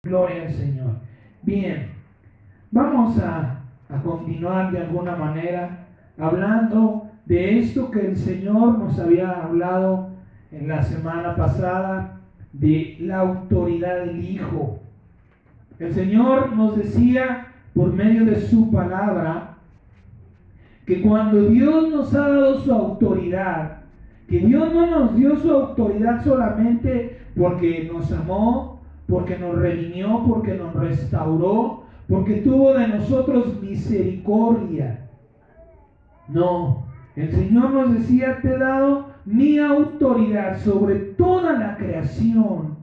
Gloria al Señor. Bien, vamos a continuar de alguna manera hablando de esto que el Señor nos había hablado en la semana pasada, de la autoridad del Hijo. El Señor nos decía por medio de su palabra que cuando Dios nos ha dado su autoridad, que Dios no nos dio su autoridad solamente porque nos amó, porque nos redimió, porque nos restauró, porque tuvo de nosotros misericordia. No, el Señor nos decía: te he dado mi autoridad sobre toda la creación.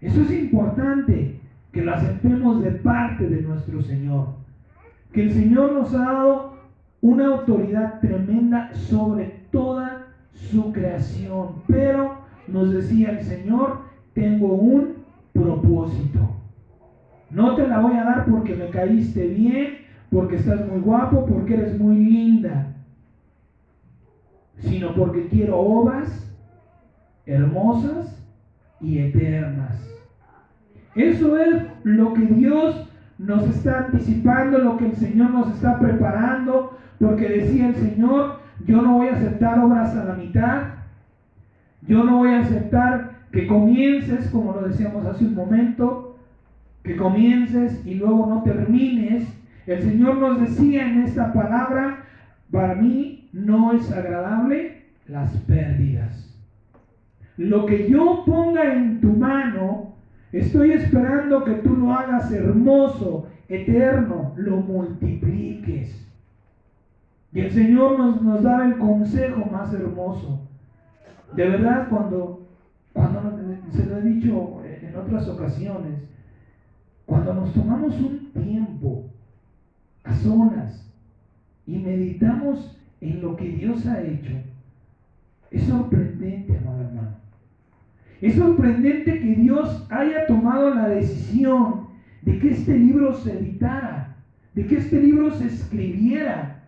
Eso es importante, que lo aceptemos de parte de nuestro Señor. Que el Señor nos ha dado una autoridad tremenda sobre toda su creación. Pero nos decía el Señor: tengo un propósito. No te la voy a dar porque me caíste bien, porque estás muy guapo, porque eres muy linda, sino porque quiero obras hermosas y eternas. Eso es lo que Dios nos está anticipando, lo que el Señor nos está preparando, porque decía el Señor: yo no voy a aceptar obras a la mitad, yo no voy a aceptar que comiences, como lo decíamos hace un momento, que comiences y luego no termines. El Señor nos decía en esta palabra: para mí no es agradable las pérdidas. Lo que yo ponga en tu mano, estoy esperando que tú lo hagas hermoso, eterno, lo multipliques. Y el Señor nos da el consejo más hermoso. De verdad, cuando se lo he dicho en otras ocasiones, cuando nos tomamos un tiempo a solas y meditamos en lo que Dios ha hecho, es sorprendente, amado hermano. Es sorprendente que Dios haya tomado la decisión de que este libro se editara, de que este libro se escribiera.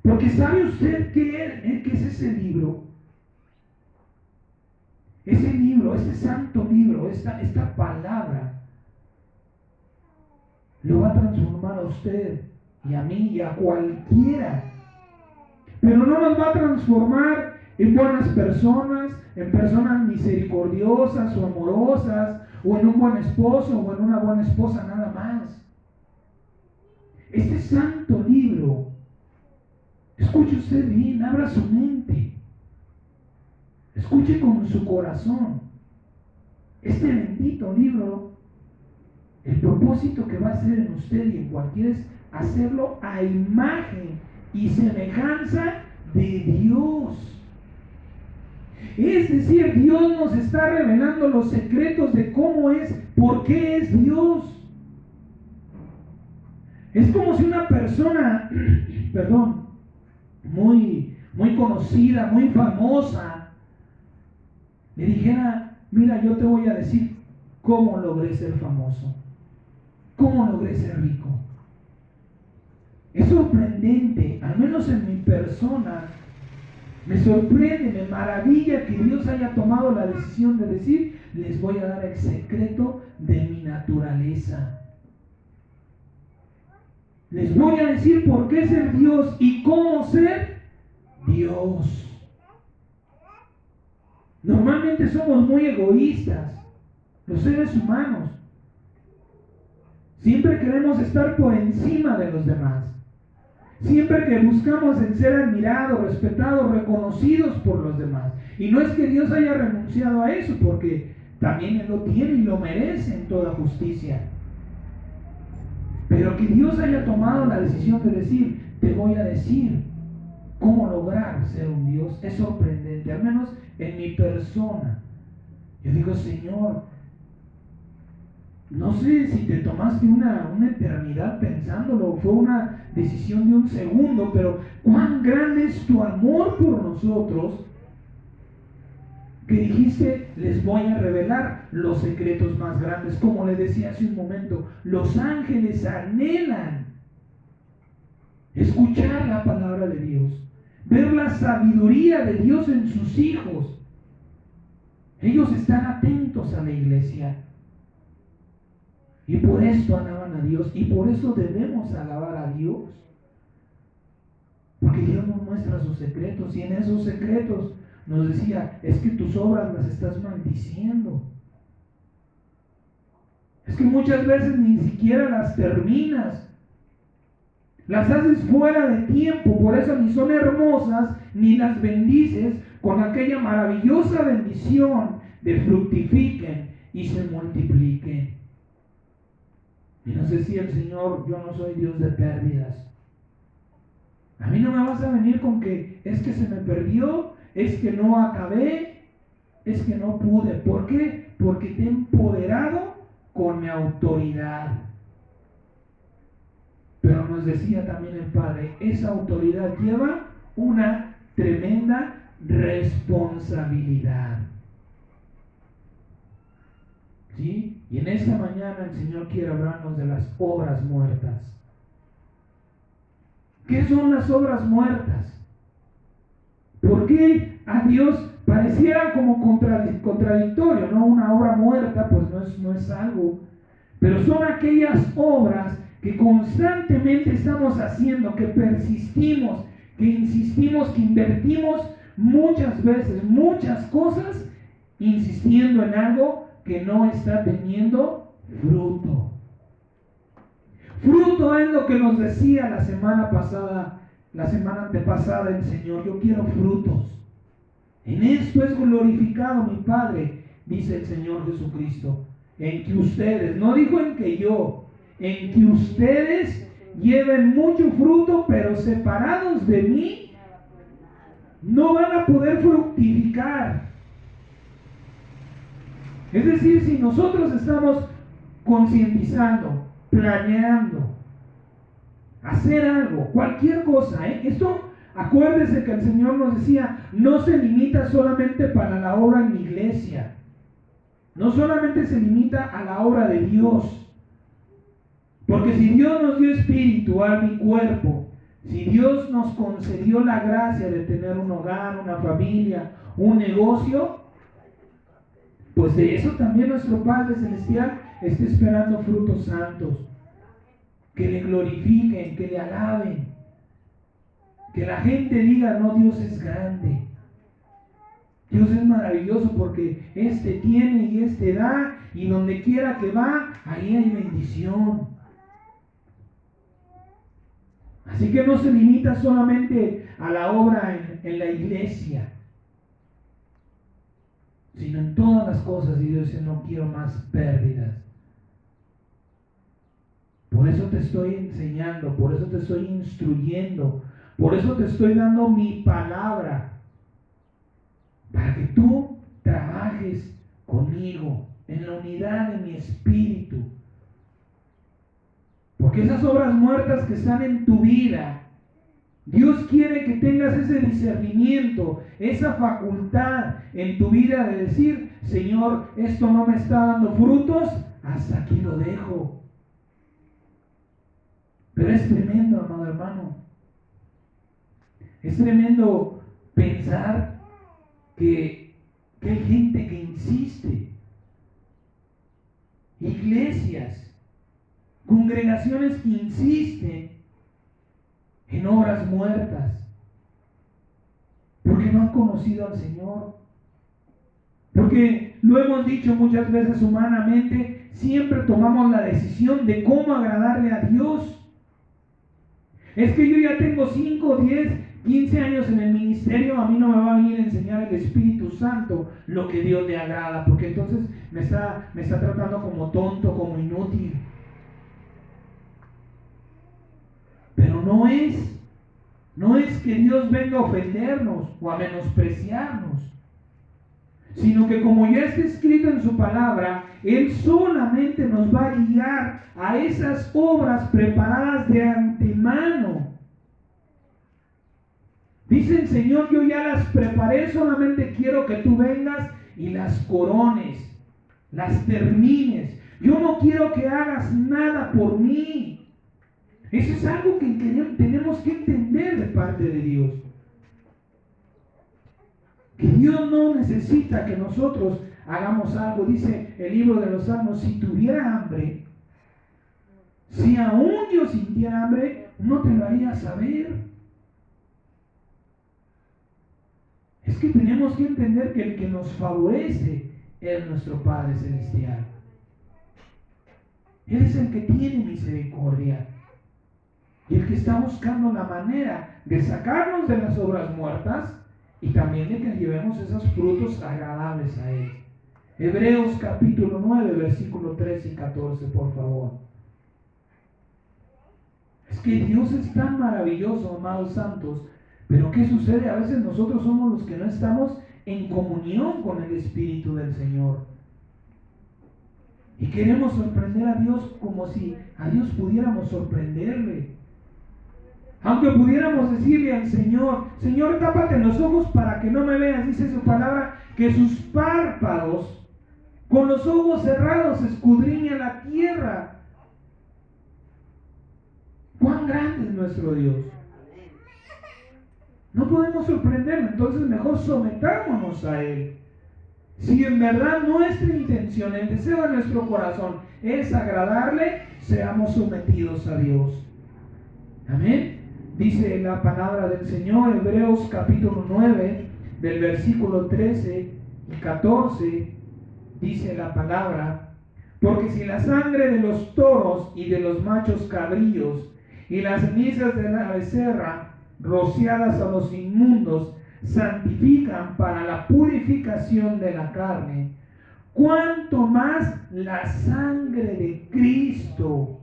Porque ¿sabe usted qué es ese libro? Ese libro, este santo libro, esta palabra, lo va a transformar a usted y a mí y a cualquiera. Pero no nos va a transformar en buenas personas, en personas misericordiosas o amorosas, o en un buen esposo o en una buena esposa, nada más. Este santo libro, escuche usted bien, abra su mente, escuche con su corazón. Este bendito libro, el propósito que va a hacer en usted y en cualquiera es hacerlo a imagen y semejanza de Dios. Es decir, Dios nos está revelando los secretos de cómo es, por qué es Dios. Es como si una persona, muy conocida, muy famosa, le dijera: mira, yo te voy a decir cómo logré ser famoso, cómo logré ser rico. Es sorprendente, al menos en mi persona, me sorprende, me maravilla que Dios haya tomado la decisión de decir: les voy a dar el secreto de mi naturaleza. Les voy a decir por qué ser Dios y cómo ser Dios. Normalmente somos muy egoístas, los seres humanos. Siempre queremos estar por encima de los demás. Siempre que buscamos en ser admirados, respetados, reconocidos por los demás. Y no es que Dios haya renunciado a eso, porque también Él lo tiene y lo merece en toda justicia. Pero que Dios haya tomado la decisión de decir: te voy a decir cómo lograr ser un Dios, es sorprendente, al menos en mi persona. Yo digo: Señor, no sé si te tomaste una eternidad pensándolo, fue una decisión de un segundo, pero cuán grande es tu amor por nosotros, que dijiste: les voy a revelar los secretos más grandes. Como le decía hace un momento, los ángeles anhelan escuchar la palabra de Dios, ver la sabiduría de Dios en sus hijos. Ellos están atentos a la iglesia. Y por esto alaban a Dios. Y por eso debemos alabar a Dios. Porque Dios nos muestra sus secretos. Y en esos secretos nos decía, es que tus obras las estás maldiciendo. Es que muchas veces ni siquiera las terminas. Las haces fuera de tiempo. Por eso ni son hermosas, ni las bendices con aquella maravillosa bendición de fructifiquen y se multipliquen. Y nos decía el Señor, yo no soy Dios de pérdidas. A mí no me vas a venir con que es que se me perdió, es que no acabé, es que no pude. ¿Por qué? Porque te he empoderado con mi autoridad. Pero nos decía también el Padre, esa autoridad lleva una tremenda responsabilidad. ¿Sí? Y en esta mañana el Señor quiere hablarnos de las obras muertas. ¿Qué son las obras muertas? ¿Por qué a Dios pareciera como contradictorio, ¿no? Una obra muerta pues no es algo, pero son aquellas obras que constantemente estamos haciendo, que persistimos, que insistimos, que invertimos muchas veces, muchas cosas, insistiendo en algo que no está teniendo fruto. Fruto es lo que nos decía la semana antepasada el Señor. Yo quiero frutos. En esto es glorificado mi Padre, dice el Señor Jesucristo. En que ustedes, no dijo en que yo, en que ustedes lleven mucho fruto, pero separados de mí, no van a poder fructificar. Es decir, si nosotros estamos concientizando, planeando, hacer algo, cualquier cosa, esto, acuérdese que el Señor nos decía, no se limita solamente para la obra en la iglesia, no solamente se limita a la obra de Dios, porque si Dios nos dio espíritu, alma y cuerpo, si Dios nos concedió la gracia de tener un hogar, una familia, un negocio, pues de eso también nuestro Padre Celestial está esperando frutos santos, que le glorifiquen, que le alaben, que la gente diga, no, Dios es grande, Dios es maravilloso porque este tiene y este da, y donde quiera que va, ahí hay bendición. Así que no se limita solamente a la obra en la iglesia, sino en todas las cosas. Y Dios dice, no quiero más pérdidas. Por eso te estoy enseñando, por eso te estoy instruyendo, por eso te estoy dando mi palabra, para que tú trabajes conmigo en la unidad de mi espíritu. Porque esas obras muertas que están en tu vida, Dios quiere que tengas ese discernimiento, esa facultad en tu vida de decir, Señor, esto no me está dando frutos, hasta aquí lo dejo. Pero es tremendo, amado hermano. Es tremendo pensar que hay gente que insiste. Iglesias, congregaciones que insisten en obras muertas, porque no han conocido al Señor. Porque lo hemos dicho muchas veces humanamente, siempre tomamos la decisión de cómo agradarle a Dios. Es que yo ya tengo 5, 10, 15 años en el ministerio, a mí no me va a venir a enseñar el Espíritu Santo lo que Dios le agrada, porque entonces me está tratando como tonto, como inútil. Pero no es que Dios venga a ofendernos o a menospreciarnos, sino que como ya está escrito en su palabra, Él solamente nos va a guiar a esas obras preparadas de antemano. Dice el Señor, yo ya las preparé, solamente quiero que tú vengas y las corones, las termines. Yo no quiero que hagas nada por mí. Eso es algo que tenemos que entender de parte de Dios. Que Dios no necesita que nosotros hagamos algo. Dice el libro de los Salmos, si tuviera hambre, Si aún yo sintiera hambre, no te lo haría saber. Es que tenemos que entender que el que nos favorece es nuestro Padre Celestial. Él es el que tiene misericordia. Y el que está buscando la manera de sacarnos de las obras muertas y también de que llevemos esos frutos agradables a Él. Hebreos capítulo 9, versículo 13 y 14, por favor. Es que Dios es tan maravilloso, amados santos, pero ¿qué sucede? A veces nosotros somos los que no estamos en comunión con el Espíritu del Señor. Y queremos sorprender a Dios como si a Dios pudiéramos sorprenderle. Aunque pudiéramos decirle al Señor, Señor, tápate los ojos para que no me veas. Dice su palabra que sus párpados, con los ojos cerrados, escudriñan la tierra. ¿Cuán grande es nuestro Dios? No podemos sorprenderlo, entonces mejor sometámonos a Él. Si en verdad nuestra intención, el deseo de nuestro corazón es agradarle, seamos sometidos a Dios. Amén. Dice la palabra del Señor, Hebreos capítulo 9, del versículo 13 y 14, dice la palabra: porque si la sangre de los toros y de los machos cabrillos y las cenizas de la becerra rociadas a los inmundos santifican para la purificación de la carne, cuánto más la sangre de Cristo,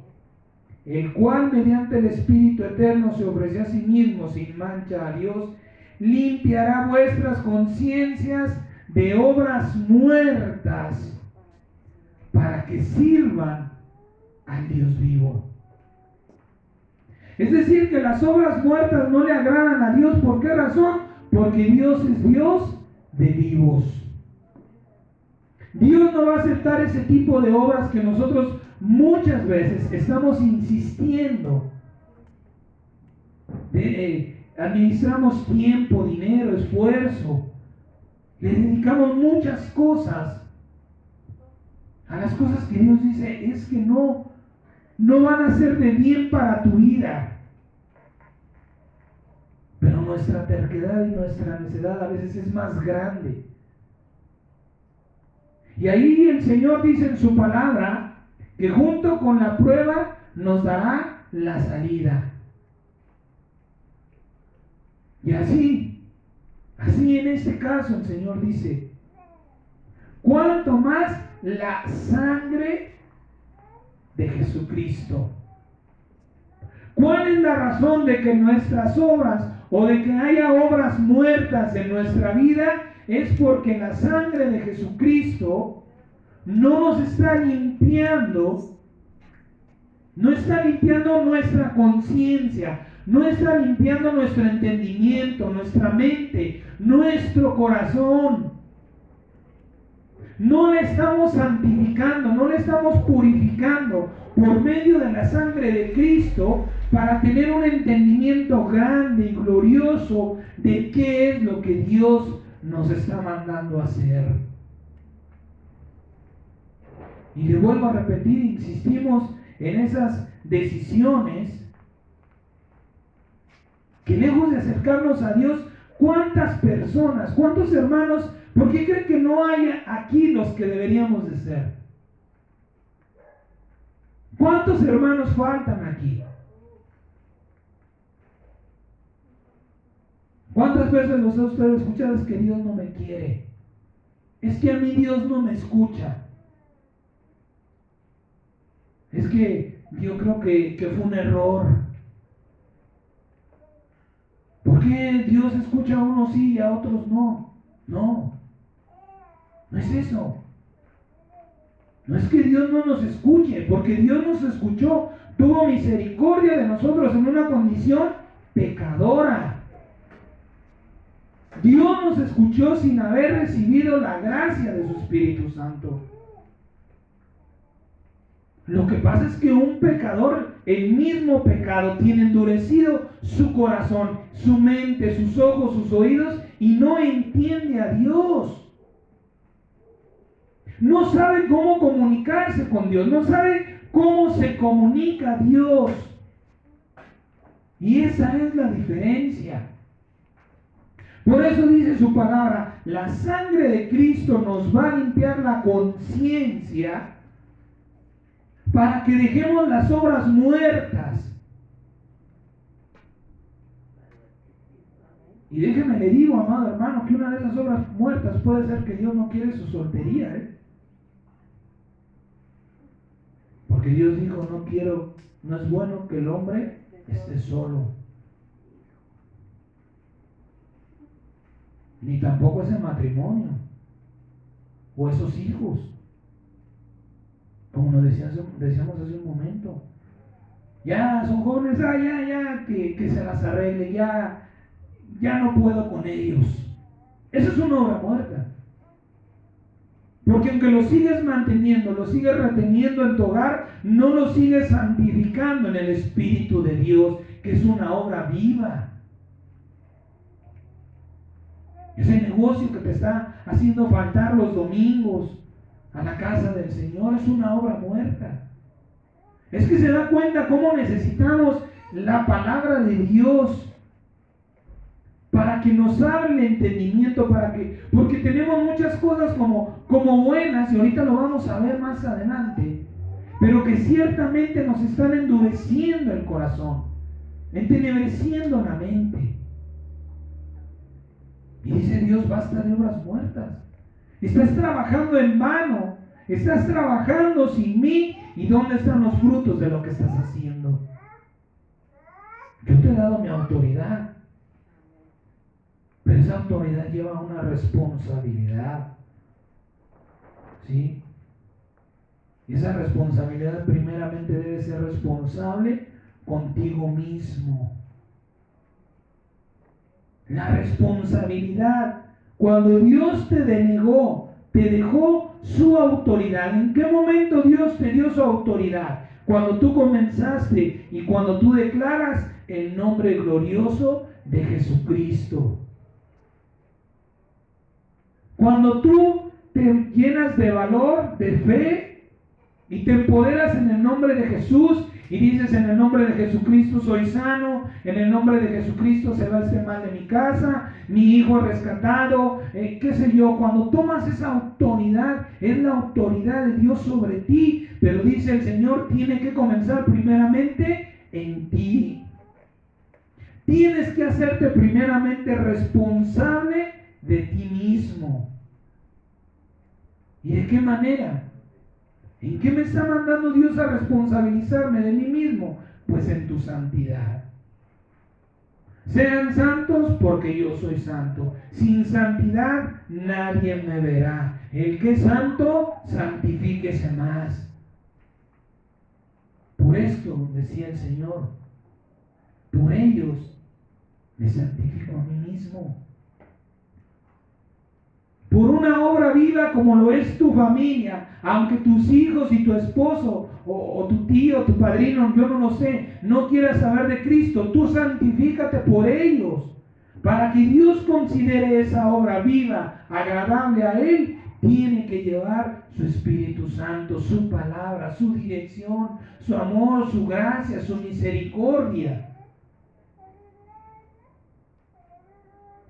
el cual mediante el Espíritu Eterno se ofreció a sí mismo sin mancha a Dios, limpiará vuestras conciencias de obras muertas para que sirvan al Dios vivo. Es decir, que las obras muertas no le agradan a Dios. ¿Por qué razón? Porque Dios es Dios de vivos. Dios no va a aceptar ese tipo de obras que nosotros muchas veces estamos insistiendo. Administramos tiempo, dinero, esfuerzo. Le dedicamos muchas cosas a las cosas que Dios dice es que no van a ser de bien para tu vida. Pero nuestra terquedad y nuestra necedad a veces es más grande. Y ahí el Señor dice en su palabra que junto con la prueba nos dará la salida. Y así en este caso el Señor dice, cuanto más la sangre de Jesucristo. ¿Cuál es la razón de que nuestras obras o de que haya obras muertas en nuestra vida? Es porque la sangre de Jesucristo no nos está limpiando, no está limpiando nuestra conciencia, no está limpiando nuestro entendimiento, nuestra mente, nuestro corazón. No le estamos santificando, no le estamos purificando por medio de la sangre de Cristo para tener un entendimiento grande y glorioso de qué es lo que Dios nos está mandando a hacer. Y le vuelvo a repetir, insistimos en esas decisiones que lejos de acercarnos a Dios, ¿cuántas personas, cuántos hermanos, por qué creen que no hay aquí los que deberíamos de ser? ¿Cuántos hermanos faltan aquí? ¿Cuántas veces los ha usted escuchado? Es que Dios no me quiere. Es que a mí Dios no me escucha. Es que yo creo que fue un error. ¿Por qué Dios escucha a unos sí y a otros no? No es eso. No es que Dios no nos escuche, porque Dios nos escuchó, tuvo misericordia de nosotros en una condición pecadora. Dios nos escuchó sin haber recibido la gracia de su Espíritu Santo. Lo que pasa es que un pecador, el mismo pecado, tiene endurecido su corazón, su mente, sus ojos, sus oídos, y no entiende a Dios. No sabe cómo comunicarse con Dios, no sabe cómo se comunica Dios. Y esa es la diferencia. Por eso dice su palabra, la sangre de Cristo nos va a limpiar la conciencia para que dejemos las obras muertas. Y déjeme le digo, amado hermano, que una de esas obras muertas puede ser que Dios no quiere su soltería, Porque Dios dijo, no es bueno que el hombre esté solo. Ni tampoco ese matrimonio o esos hijos. Como nos decíamos hace un momento. Ya son jóvenes, que se las arregle, ya no puedo con ellos. Eso es una obra muerta. Porque aunque lo sigues manteniendo, lo sigues reteniendo en tu hogar, no lo sigues santificando en el Espíritu de Dios, que es una obra viva. Ese negocio que te está haciendo faltar los domingos a la casa del Señor es una obra muerta. Es que se da cuenta cómo necesitamos la palabra de Dios para que nos abra el entendimiento, porque tenemos muchas cosas como buenas, y ahorita lo vamos a ver más adelante, pero que ciertamente nos están endureciendo el corazón, entenebreciendo la mente. Y dice Dios, basta de obras muertas. Estás trabajando en vano, estás trabajando sin mí, ¿y dónde están los frutos de lo que estás haciendo? Yo te he dado mi autoridad, pero esa autoridad lleva una responsabilidad, ¿sí? Y esa responsabilidad primeramente debe ser responsable contigo mismo. La responsabilidad, cuando Dios te denegó, te dejó su autoridad. ¿En qué momento Dios te dio su autoridad? Cuando tú comenzaste y cuando tú declaras el nombre glorioso de Jesucristo. Cuando tú te llenas de valor, de fe, y te empoderas en el nombre de Jesús, y dices, en el nombre de Jesucristo soy sano, en el nombre de Jesucristo se va este mal de mi casa, mi hijo es rescatado, qué sé yo. Cuando tomas esa autoridad, es la autoridad de Dios sobre ti, pero dice el Señor, tiene que comenzar primeramente en ti. Tienes que hacerte primeramente responsable de ti mismo. ¿Y de qué manera? ¿En qué me está mandando Dios a responsabilizarme de mí mismo? Pues en tu santidad. Sean santos porque yo soy santo. Sin santidad nadie me verá. El que es santo, santifíquese más. Por esto, decía el Señor, por ellos me santifico a mí mismo. Por una obra viva como lo es tu familia, aunque tus hijos y tu esposo o tu tío, tu padrino, yo no lo sé, no quieras saber de Cristo, tú santifícate por ellos. Para que Dios considere esa obra viva, agradable a Él, tiene que llevar su Espíritu Santo, su palabra, su dirección, su amor, su gracia, su misericordia.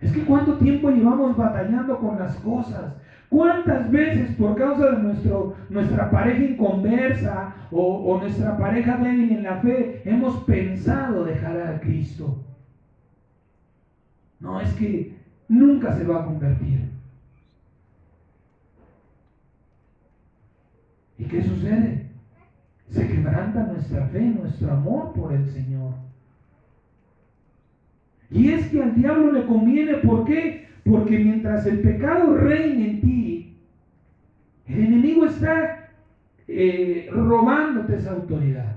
Es que cuánto tiempo llevamos batallando con las cosas. ¿Cuántas veces por causa de nuestra pareja inconversa o nuestra pareja débil en la fe hemos pensado dejar a Cristo? No, es que nunca se va a convertir. ¿Y qué sucede? Se quebranta nuestra fe, nuestro amor por el Señor. Y es que al diablo le conviene, ¿por qué? Porque mientras el pecado reine en ti, el enemigo está robándote esa autoridad.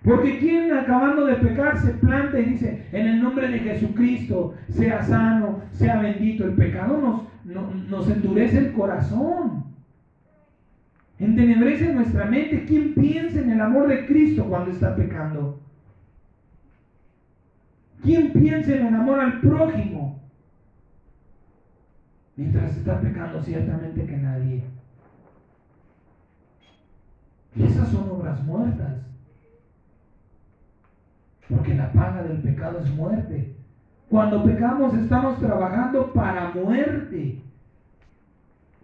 Porque quien acabando de pecar se planta y dice, en el nombre de Jesucristo, sea sano, sea bendito. El pecado nos endurece el corazón, entenebrece nuestra mente. ¿Quién piensa en el amor de Cristo cuando está pecando? ¿Quién piensa en el amor al prójimo mientras está pecando? Ciertamente que nadie. esas son obras muertas. Porque la paga del pecado es muerte. Cuando pecamos estamos trabajando para muerte.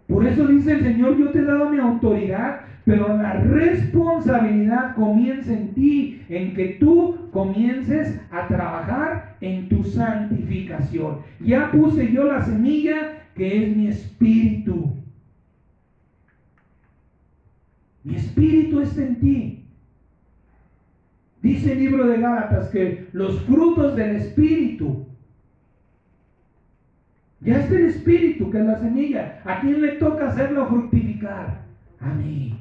Por eso dice el Señor, yo te he dado mi autoridad, pero la responsabilidad comienza en ti, en que tú comiences a trabajar en tu santificación. Ya puse yo la semilla que es mi espíritu. Mi espíritu está en ti. Dice el libro de Gálatas que los frutos del espíritu, ya está el espíritu, que es la semilla. ¿A quién le toca hacerlo fructificar? A mí.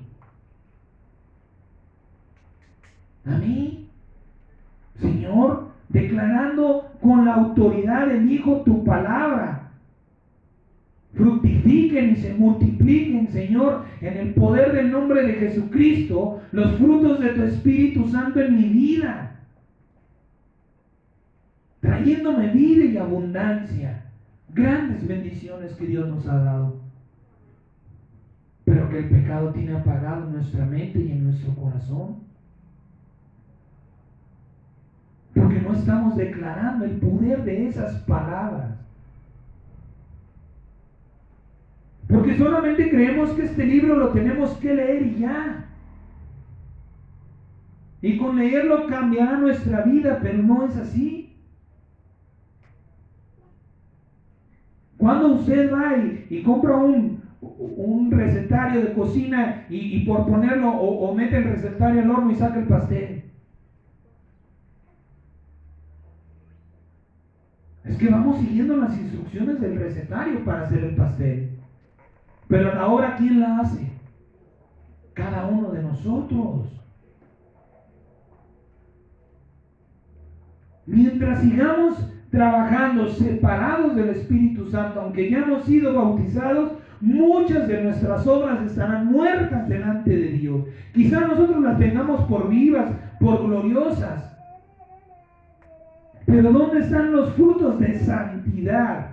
A mí, Señor, declarando con la autoridad del Hijo tu palabra. Fructifiquen y se multipliquen, Señor, en el poder del nombre de Jesucristo, los frutos de tu Espíritu Santo en mi vida, trayéndome vida y abundancia, grandes bendiciones que Dios nos ha dado, pero que el pecado tiene apagado en nuestra mente y en nuestro corazón, porque no estamos declarando el poder de esas palabras. Porque solamente creemos que este libro lo tenemos que leer y ya. Y con leerlo cambiará nuestra vida, pero no es así. Cuando usted va y compra un recetario de cocina y por ponerlo o mete el recetario al horno y saca el pastel. Es que vamos siguiendo las instrucciones del recetario para hacer el pastel. Pero la obra, ¿quién la hace? Cada uno de nosotros. Mientras sigamos trabajando separados del Espíritu Santo, aunque ya hemos sido bautizados, muchas de nuestras obras estarán muertas delante de Dios. Quizás nosotros las tengamos por vivas, por gloriosas. Pero ¿dónde están los frutos de santidad?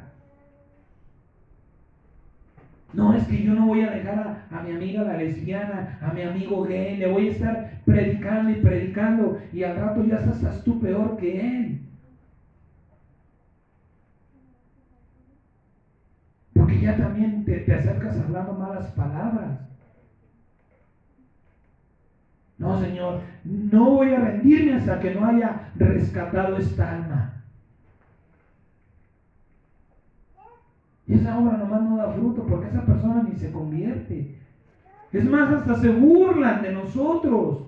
No, es que yo no voy a dejar a mi amiga la lesbiana, a mi amigo gay, le voy a estar predicando y predicando y al rato ya estás tú peor que él. Porque ya también te acercas hablando malas palabras. No, Señor, no voy a rendirme hasta que no haya rescatado esta alma. Y esa obra nomás no da fruto porque esa persona ni se convierte. Es más, hasta se burlan de nosotros.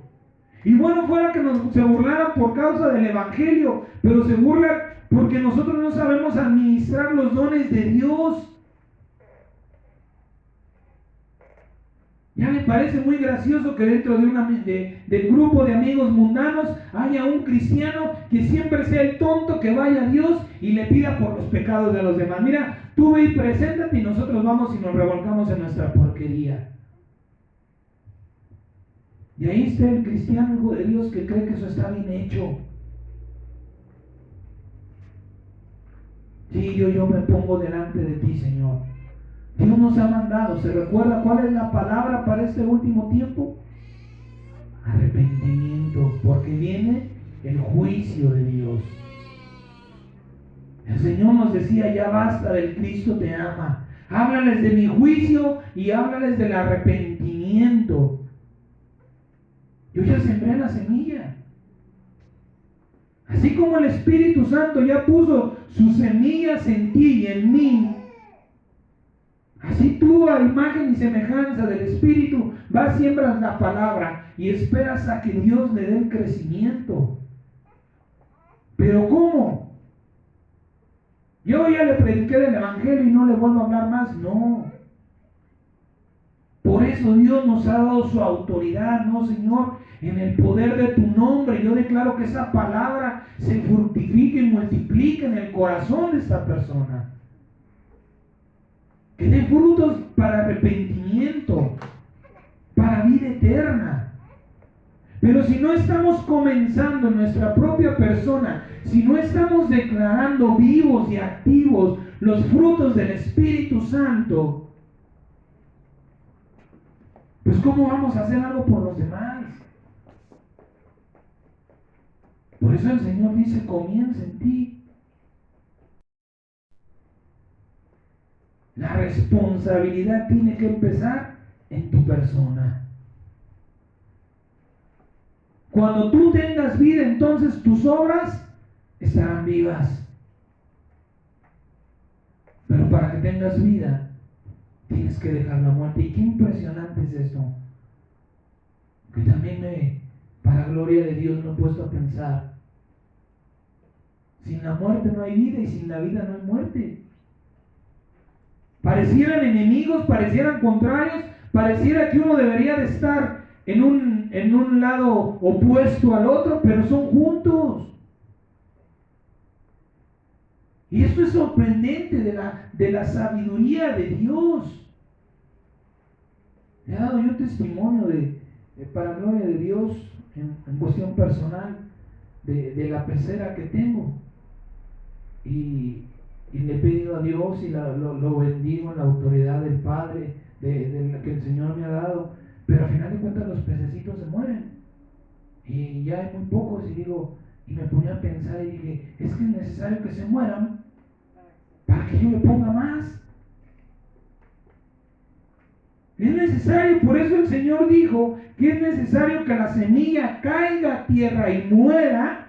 Y bueno, fuera que se burlaran por causa del Evangelio, pero se burlan porque nosotros no sabemos administrar los dones de Dios. Ya me parece muy gracioso que dentro del grupo de amigos mundanos haya un cristiano que siempre sea el tonto que vaya a Dios y le pida por los pecados de los demás. Mira, tú ve y preséntate y nosotros vamos y nos revolcamos en nuestra porquería. Y ahí está el cristiano hijo de Dios que cree que eso está bien hecho. Sí, yo me pongo delante de ti, Señor. Dios nos ha mandado. ¿Se recuerda cuál es la palabra para este último tiempo? Arrepentimiento, porque viene el juicio de Dios. El Señor nos decía, ya basta del Cristo te ama. Háblales de mi juicio y háblales del arrepentimiento. Yo ya sembré la semilla. Así como el Espíritu Santo ya puso sus semillas en ti y en mí, así tú, a imagen y semejanza del Espíritu, vas, siembras la palabra y esperas a que Dios le dé el crecimiento. ¿Pero cómo? Yo ya le prediqué del Evangelio y no le vuelvo a hablar más. No. Por eso Dios nos ha dado su autoridad, ¿no, Señor? En el poder de tu nombre. Yo declaro que esa palabra se fructifique y multiplique en el corazón de esta persona. Que dé frutos para arrepentimiento, para vida eterna. Pero si no estamos comenzando en nuestra propia persona, si no estamos declarando vivos y activos los frutos del Espíritu Santo, pues ¿cómo vamos a hacer algo por los demás? Por eso el Señor dice, comienza en ti. La responsabilidad tiene que empezar en tu persona. Cuando tú tengas vida, entonces tus obras estarán vivas. Pero para que tengas vida, tienes que dejar la muerte. Y qué impresionante es esto. Que también para gloria de Dios, me he puesto a pensar. Sin la muerte no hay vida y sin la vida no hay muerte. Parecieran enemigos, parecieran contrarios, pareciera que uno debería de estar en un lado opuesto al otro, pero son juntos. Y esto es sorprendente de la sabiduría de Dios. He dado yo testimonio para gloria de Dios, en cuestión personal, de la pecera que tengo. Y le he pedido a Dios y lo bendigo en la autoridad del Padre, de la que el Señor me ha dado. Pero al final de cuentas los pececitos se mueren. Y ya hay muy pocos, y me ponía a pensar y dije, es que es necesario que se mueran para que yo le ponga más. Es necesario, por eso el Señor dijo que es necesario que la semilla caiga a tierra y muera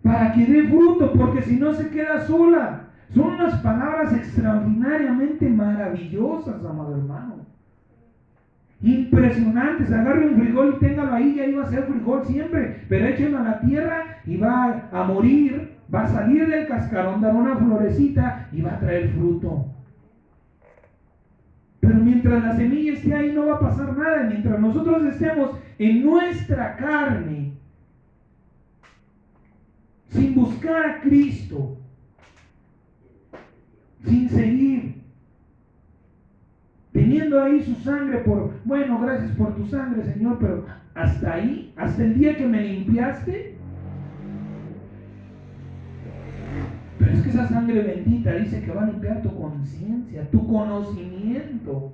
para que dé fruto, porque si no se queda sola. Son unas palabras extraordinariamente maravillosas, amado hermano. Impresionantes. Agarre un frijol y téngalo ahí, y ahí va a ser frijol siempre, pero échenlo a la tierra y va a morir, va a salir del cascarón, dar una florecita y va a traer fruto. Pero mientras la semilla esté ahí no va a pasar nada. Mientras nosotros estemos en nuestra carne, sin buscar a Cristo, sin seguir, teniendo ahí su sangre bueno, gracias por tu sangre, Señor, pero hasta ahí, hasta el día que me limpiaste. Pero es que esa sangre bendita dice que va a limpiar tu conciencia, tu conocimiento.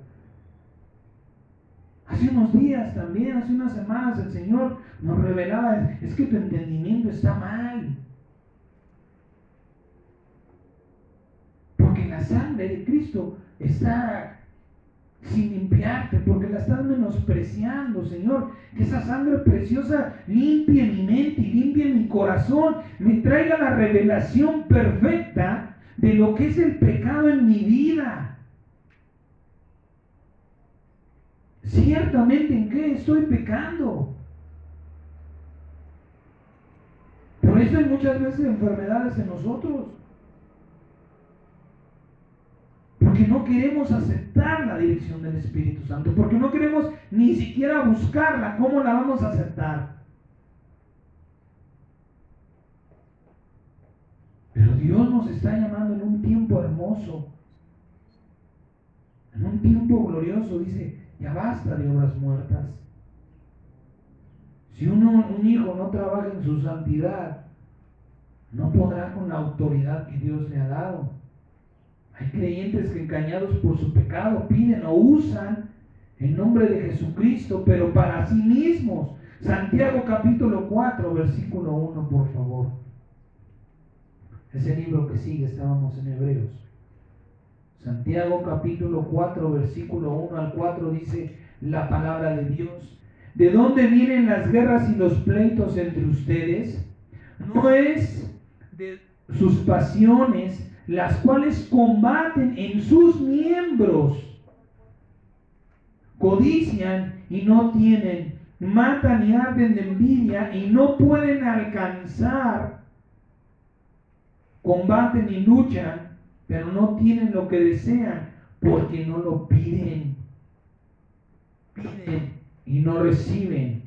Hace unos días también, hace unas semanas, el Señor nos revelaba, es que tu entendimiento está mal. Porque la sangre de Cristo está sin limpiarte, porque la estás menospreciando, Señor. Que esa sangre preciosa limpie mi mente y limpie mi corazón, me traiga la revelación perfecta de lo que es el pecado en mi vida. Ciertamente, ¿en qué estoy pecando? Por eso hay muchas veces enfermedades en nosotros. Porque no queremos aceptar la dirección del Espíritu Santo, porque no queremos ni siquiera buscarla. ¿Cómo la vamos a aceptar? Pero Dios nos está llamando en un tiempo hermoso, en un tiempo glorioso. Dice, ya basta de obras muertas. Si un hijo no trabaja en su santidad, no podrá con la autoridad que Dios le ha dado. Hay creyentes que, engañados por su pecado, piden o usan el nombre de Jesucristo, pero para sí mismos. Santiago capítulo 4, versículo 1, por favor. Ese libro que sigue, estábamos en Hebreos. Santiago capítulo 4, versículo 1 al 4 dice la palabra de Dios. ¿De dónde vienen las guerras y los pleitos entre ustedes? ¿No es de sus pasiones las cuales combaten en sus miembros? Codician y no tienen, matan y arden de envidia y no pueden alcanzar, combaten y luchan, pero no tienen lo que desean porque no lo piden. Piden y no reciben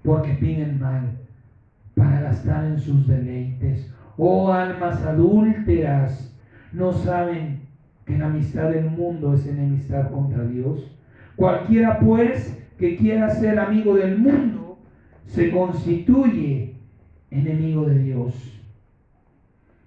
porque piden mal para gastar en sus deleites. Oh almas adúlteras, ¿no saben que la amistad del mundo es enemistad contra Dios? Cualquiera pues que quiera ser amigo del mundo se constituye enemigo de Dios.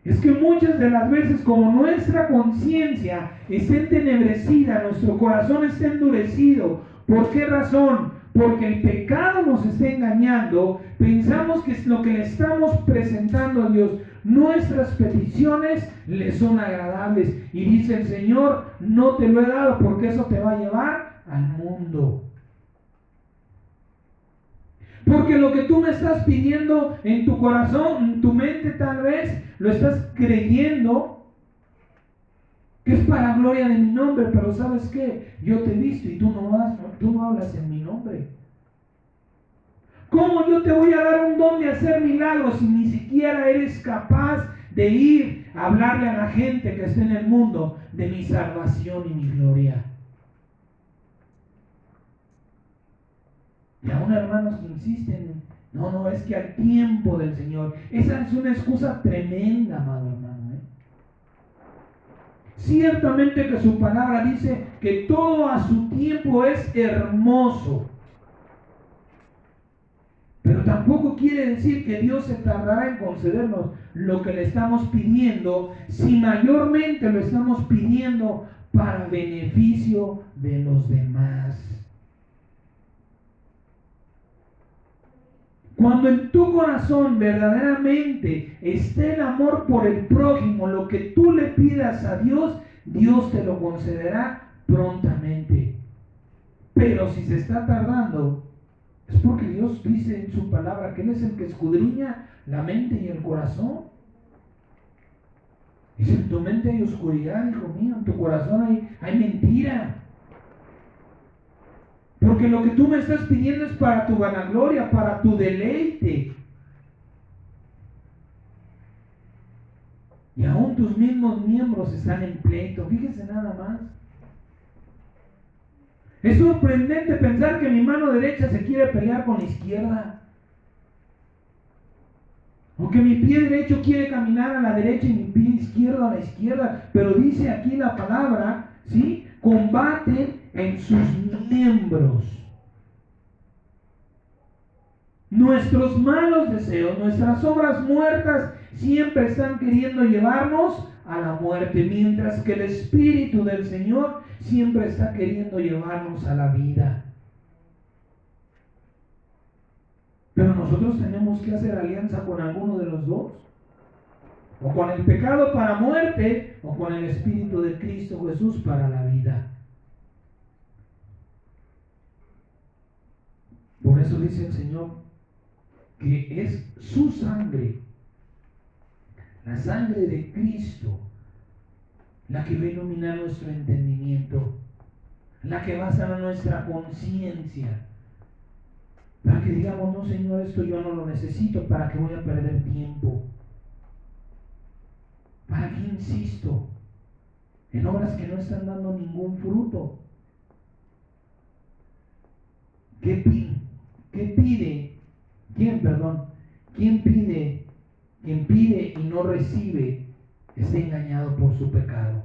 Es que muchas de las veces, como nuestra conciencia está entenebrecida, nuestro corazón está endurecido ¿Por qué razón? Porque el pecado nos está engañando. Pensamos que es lo que le estamos presentando a Dios. Nuestras peticiones le son agradables. Y dice el Señor, no te lo he dado porque eso te va a llevar al mundo. Porque lo que tú me estás pidiendo en tu corazón, en tu mente tal vez, lo estás creyendo que es para gloria de mi nombre, pero ¿sabes qué? Yo te he visto y tú no hablas en mi nombre. ¿Cómo yo te voy a dar un don de hacer milagros si ni siquiera eres capaz de ir a hablarle a la gente que está en el mundo de mi salvación y mi gloria? Y aún hermanos que insisten, no, es que al tiempo del Señor. Esa es una excusa tremenda, amado hermano. Ciertamente que su palabra dice que todo a su tiempo es hermoso. Pero tampoco quiere decir que Dios se tardará en concedernos lo que le estamos pidiendo, si mayormente lo estamos pidiendo para beneficio de los demás. Cuando en tu corazón verdaderamente esté el amor por el prójimo, lo que tú le pidas a Dios, Dios te lo concederá prontamente. Pero si se está tardando, es porque Dios dice en su palabra que Él es el que escudriña la mente y el corazón. Y si en tu mente hay oscuridad, hijo mío, en tu corazón hay mentira. Porque lo que tú me estás pidiendo es para tu vanagloria, para tu deleite. Y aún tus mismos miembros están en pleito. Fíjese nada más. Es sorprendente pensar que mi mano derecha se quiere pelear con la izquierda. O que mi pie derecho quiere caminar a la derecha y mi pie izquierdo a la izquierda. Pero dice aquí la palabra, ¿sí? Combaten en sus miembros. Nuestros malos deseos, nuestras obras muertas siempre están queriendo llevarnos a la muerte, mientras que el Espíritu del Señor siempre está queriendo llevarnos a la vida. Pero nosotros tenemos que hacer alianza con alguno de los dos, o con el pecado para muerte, o con el Espíritu de Cristo Jesús para la vida. Por eso dice el Señor que es su sangre, la sangre de Cristo, la que va a iluminar nuestro entendimiento, la que va a sanar nuestra conciencia, para que digamos, no Señor, esto yo no lo necesito, ¿para qué voy a perder tiempo? ¿Para qué insisto en obras que no están dando ningún fruto? ¿Qué pide? ¿Quién pide? Quien pide y no recibe está engañado por su pecado.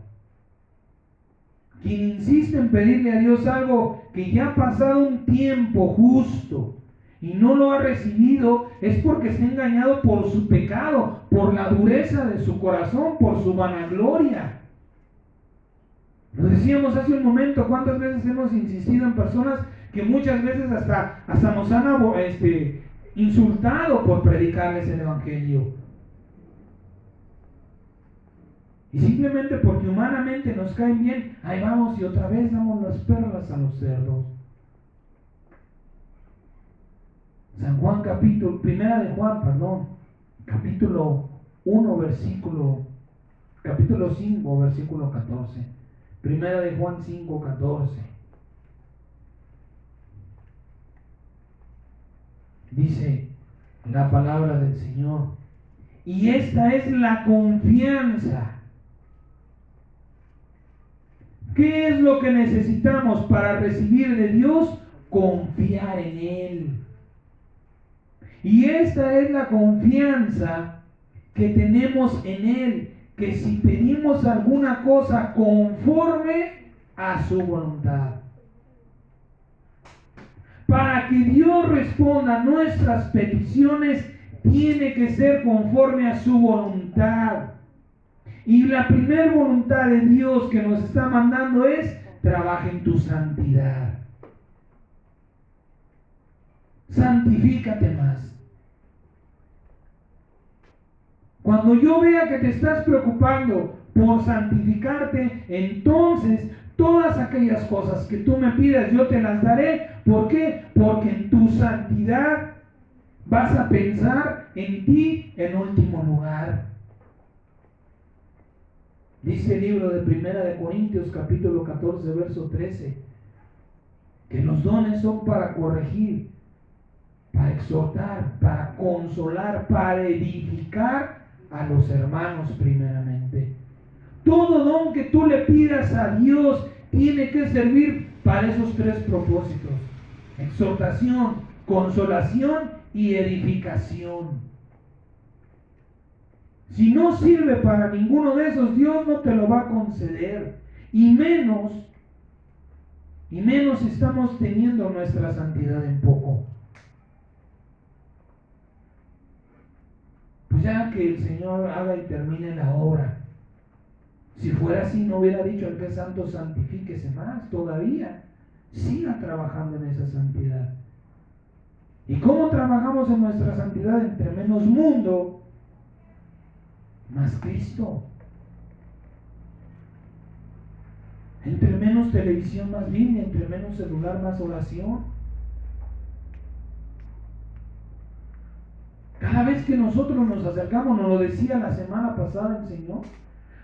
Quien insiste en pedirle a Dios algo que ya ha pasado un tiempo justo y no lo ha recibido, es porque está engañado por su pecado, por la dureza de su corazón, por su vanagloria. Lo decíamos hace un momento, cuántas veces hemos insistido en personas que muchas veces hasta nos han insultado por predicarles el Evangelio. Y simplemente porque humanamente nos caen bien, ahí vamos y otra vez damos las perlas a los cerdos. San Juan capítulo 5, versículo 14. Primera de Juan 5, 14. Dice la palabra del Señor. Y esta es la confianza. ¿Qué es lo que necesitamos para recibir de Dios? Confiar en Él. Y esta es la confianza que tenemos en Él, que si pedimos alguna cosa conforme a su voluntad. Para que Dios responda a nuestras peticiones, tiene que ser conforme a su voluntad. Y la primera voluntad de Dios que nos está mandando es: trabaja en tu santidad. santifícate más. Cuando yo vea que te estás preocupando por santificarte, entonces todas aquellas cosas que tú me pidas yo te las daré. ¿Por qué? Porque en tu santidad vas a pensar en ti en último lugar. Dice el libro de Primera de Corintios capítulo 14 verso 13 que los dones son para corregir, para exhortar, para consolar, para edificar a los hermanos primeramente. Todo don que tú le pidas a Dios tiene que servir para esos tres propósitos: exhortación, consolación y edificación. Si no sirve para ninguno de esos, Dios no te lo va a conceder. Y menos estamos teniendo nuestra santidad en poco. Pues ya que el Señor haga y termine la obra. Si fuera así, no hubiera dicho al que es santo, santifíquese más todavía. Siga trabajando en esa santidad. ¿Y cómo trabajamos en nuestra santidad? Entre menos mundo, más Cristo. Entre menos televisión, más Biblia. Entre menos celular, más oración. Cada vez que nosotros nos acercamos, nos lo decía la semana pasada el Señor,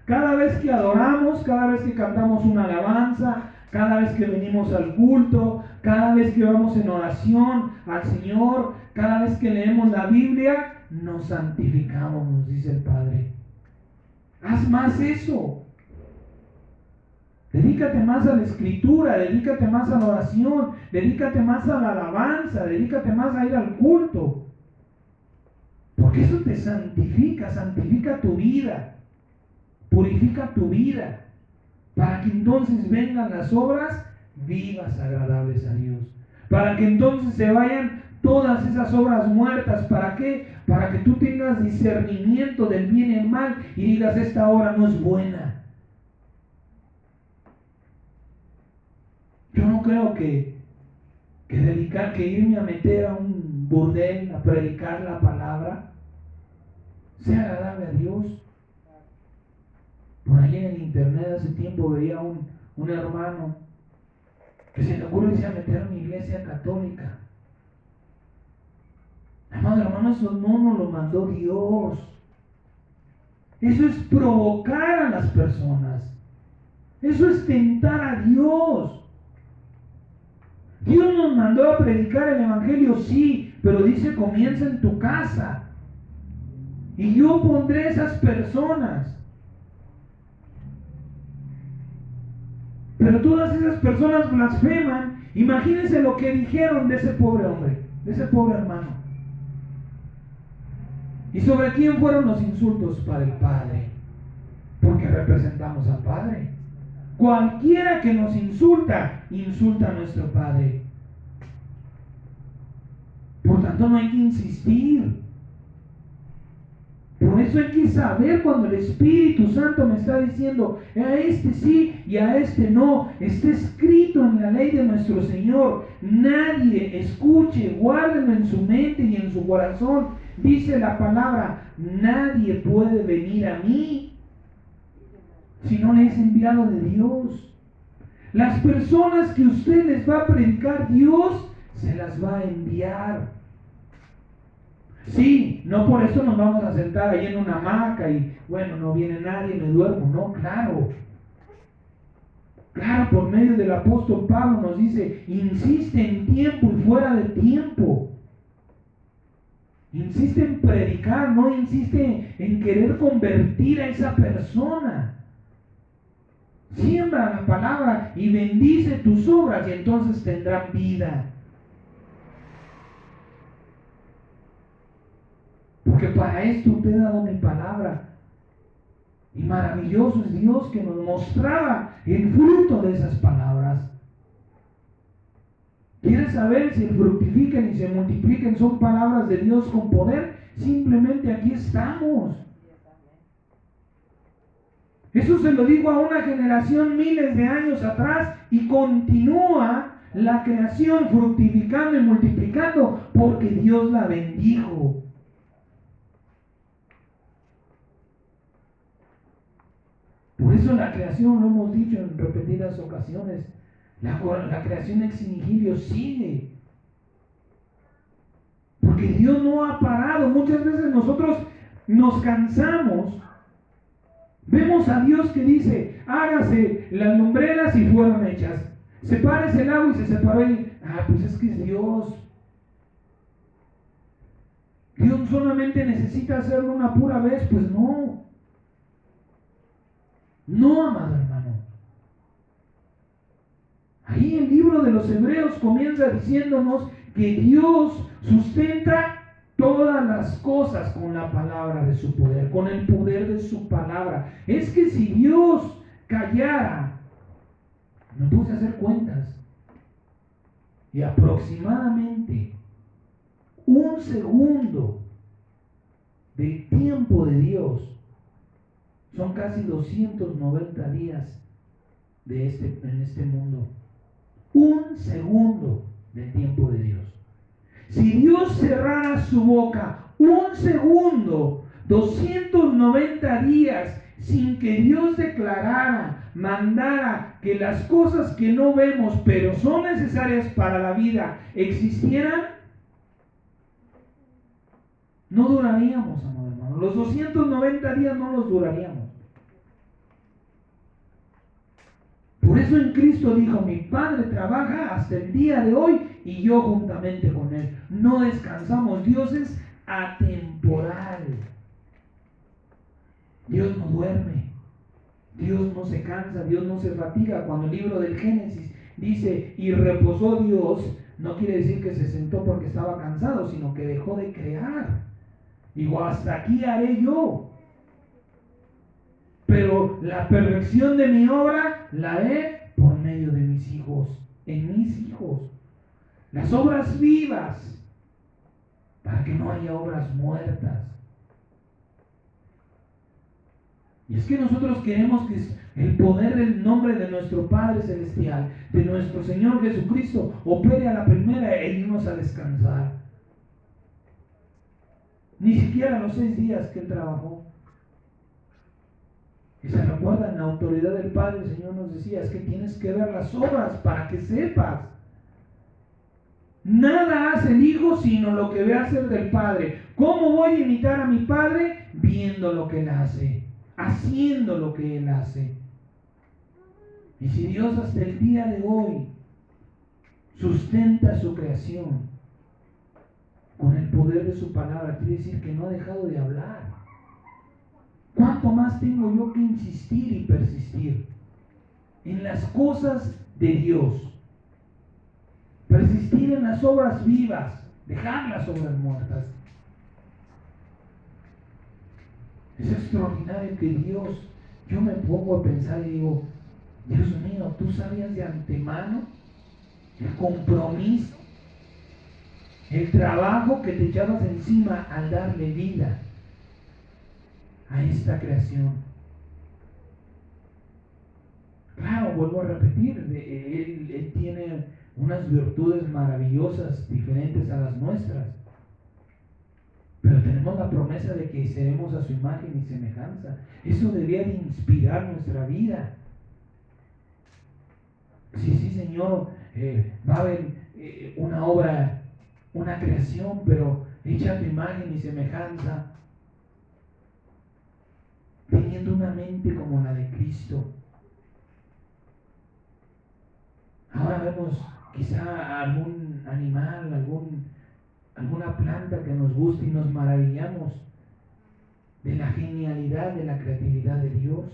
cada vez que adoramos, cada vez que cantamos una alabanza, cada vez que venimos al culto, cada vez que vamos en oración al Señor, cada vez que leemos la Biblia, nos santificamos, nos dice el Padre. Haz más eso. Dedícate más a la escritura, dedícate más a la oración, dedícate más a la alabanza, dedícate más a ir al culto. Porque eso te santifica, santifica tu vida, purifica tu vida, para que entonces vengan las obras vivas, agradables a Dios. Para que entonces se vayan todas esas obras muertas. ¿Para qué? Para que tú tengas discernimiento del bien y el mal y digas: esta obra no es buena. Yo no creo que irme a meter a un burdel a predicar la palabra sea agradable a Dios. Por ahí en el internet hace tiempo veía un hermano que se le ocurre irse a meter a una iglesia católica. Amado hermano, eso no nos lo mandó Dios. Eso es provocar a las personas. Eso es tentar a Dios. Dios nos mandó a predicar el evangelio, sí, pero dice: comienza en tu casa. Y yo pondré esas personas. Pero todas esas personas blasfeman. Imagínense lo que dijeron de ese pobre hombre, de ese pobre hermano. ¿Y sobre quién fueron los insultos? Para el Padre, porque representamos al Padre. Cualquiera que nos insulta, insulta a nuestro Padre. Por tanto, no hay que insistir. Por eso hay que saber cuando el Espíritu Santo me está diciendo: a este sí y a este no. Está escrito en la ley de nuestro Señor. Nadie, escuche, guárdelo en su mente y en su corazón. Dice la palabra: nadie puede venir a mí si no le es enviado de Dios. Las personas que usted les va a predicar, Dios se las va a enviar. Sí, no por eso nos vamos a sentar ahí en una hamaca y bueno, no viene nadie, me duermo. No, claro, por medio del apóstol Pablo nos dice: insiste en tiempo y fuera de tiempo. Insiste en predicar, no insiste en querer convertir a esa persona. Siembra la palabra y bendice tus obras y entonces tendrán vida. Porque para esto te he dado mi palabra. Y maravilloso es Dios que nos mostraba el fruto de esas palabras. ¿Quieres saber si el fructifiquen y se multipliquen son palabras de Dios con poder? Simplemente aquí estamos. Eso se lo digo a una generación miles de años atrás y continúa la creación fructificando y multiplicando porque Dios la bendijo. Por eso la creación, lo hemos dicho en repetidas ocasiones, la creación ex nihilo sigue. Porque Dios no ha parado. Muchas veces nosotros nos cansamos. Vemos a Dios que dice, hágase las lumbreras y fueron hechas. Sepárese el agua y se separó. Pues es que es Dios. Dios solamente necesita hacerlo una pura vez. Pues no. No, amado hermano. Ahí el libro de los Hebreos comienza diciéndonos que Dios sustenta todas las cosas con la palabra de su poder, con el poder de su palabra. Es que si Dios callara, me puse a hacer cuentas, y aproximadamente un segundo del tiempo de Dios son casi 290 días en este mundo. Un segundo del tiempo de Dios. Si Dios cerrara su boca un segundo, 290 días, sin que Dios declarara, mandara que las cosas que no vemos, pero son necesarias para la vida, existieran, no duraríamos, amado hermano. Los 290 días no los duraríamos. Por eso en Cristo dijo, mi Padre trabaja hasta el día de hoy y yo juntamente con Él. No descansamos. Dios es atemporal. Dios no duerme. Dios no se cansa. Dios no se fatiga. Cuando el libro del Génesis dice, y reposó Dios, no quiere decir que se sentó porque estaba cansado, sino que dejó de crear. Digo, hasta aquí haré yo. Pero la perfección de mi obra la haré por medio de mis hijos, en mis hijos. Las obras vivas, para que no haya obras muertas. Y es que nosotros queremos que el poder del nombre de nuestro Padre Celestial, de nuestro Señor Jesucristo, opere a la primera e irnos a descansar. Ni siquiera los 6 días que Él trabajó. Y se recuerdan, la autoridad del Padre, el Señor nos decía, es que tienes que ver las obras para que sepas. Nada hace el Hijo sino lo que ve hacer del Padre. ¿Cómo voy a imitar a mi Padre? Viendo lo que Él hace, haciendo lo que Él hace. Y si Dios hasta el día de hoy sustenta su creación con el poder de su palabra, quiere decir que no ha dejado de hablar. ¿Cuánto más tengo yo que insistir y persistir en las cosas de Dios? Persistir en las obras vivas, dejar las obras muertas. Es extraordinario que Dios, yo me pongo a pensar y digo, Dios mío, tú sabías de antemano el compromiso, el trabajo que te echabas encima al darle vida a esta creación. Claro, vuelvo a repetir, él tiene unas virtudes maravillosas diferentes a las nuestras, pero tenemos la promesa de que seremos a su imagen y semejanza. Eso debería de inspirar nuestra vida. Sí, Señor, va a haber una obra, una creación, pero hecha a tu imagen y semejanza, teniendo una mente como la de Cristo. Ahora vemos quizá algún animal, alguna planta que nos guste y nos maravillamos de la genialidad, de la creatividad de Dios.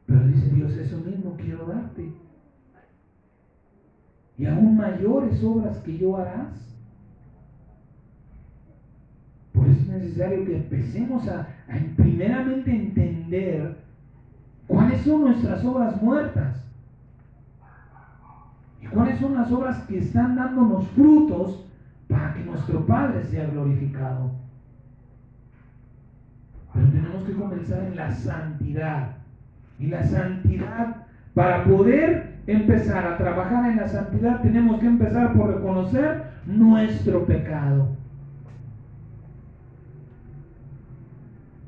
Pero dice Dios, eso mismo quiero darte. Y aún mayores obras que yo harás. Por eso es necesario que empecemos a primeramente entender cuáles son nuestras obras muertas y cuáles son las obras que están dándonos frutos para que nuestro Padre sea glorificado. Pero tenemos que comenzar en la santidad. Y la santidad, para poder empezar a trabajar en la santidad, tenemos que empezar por reconocer nuestro pecado.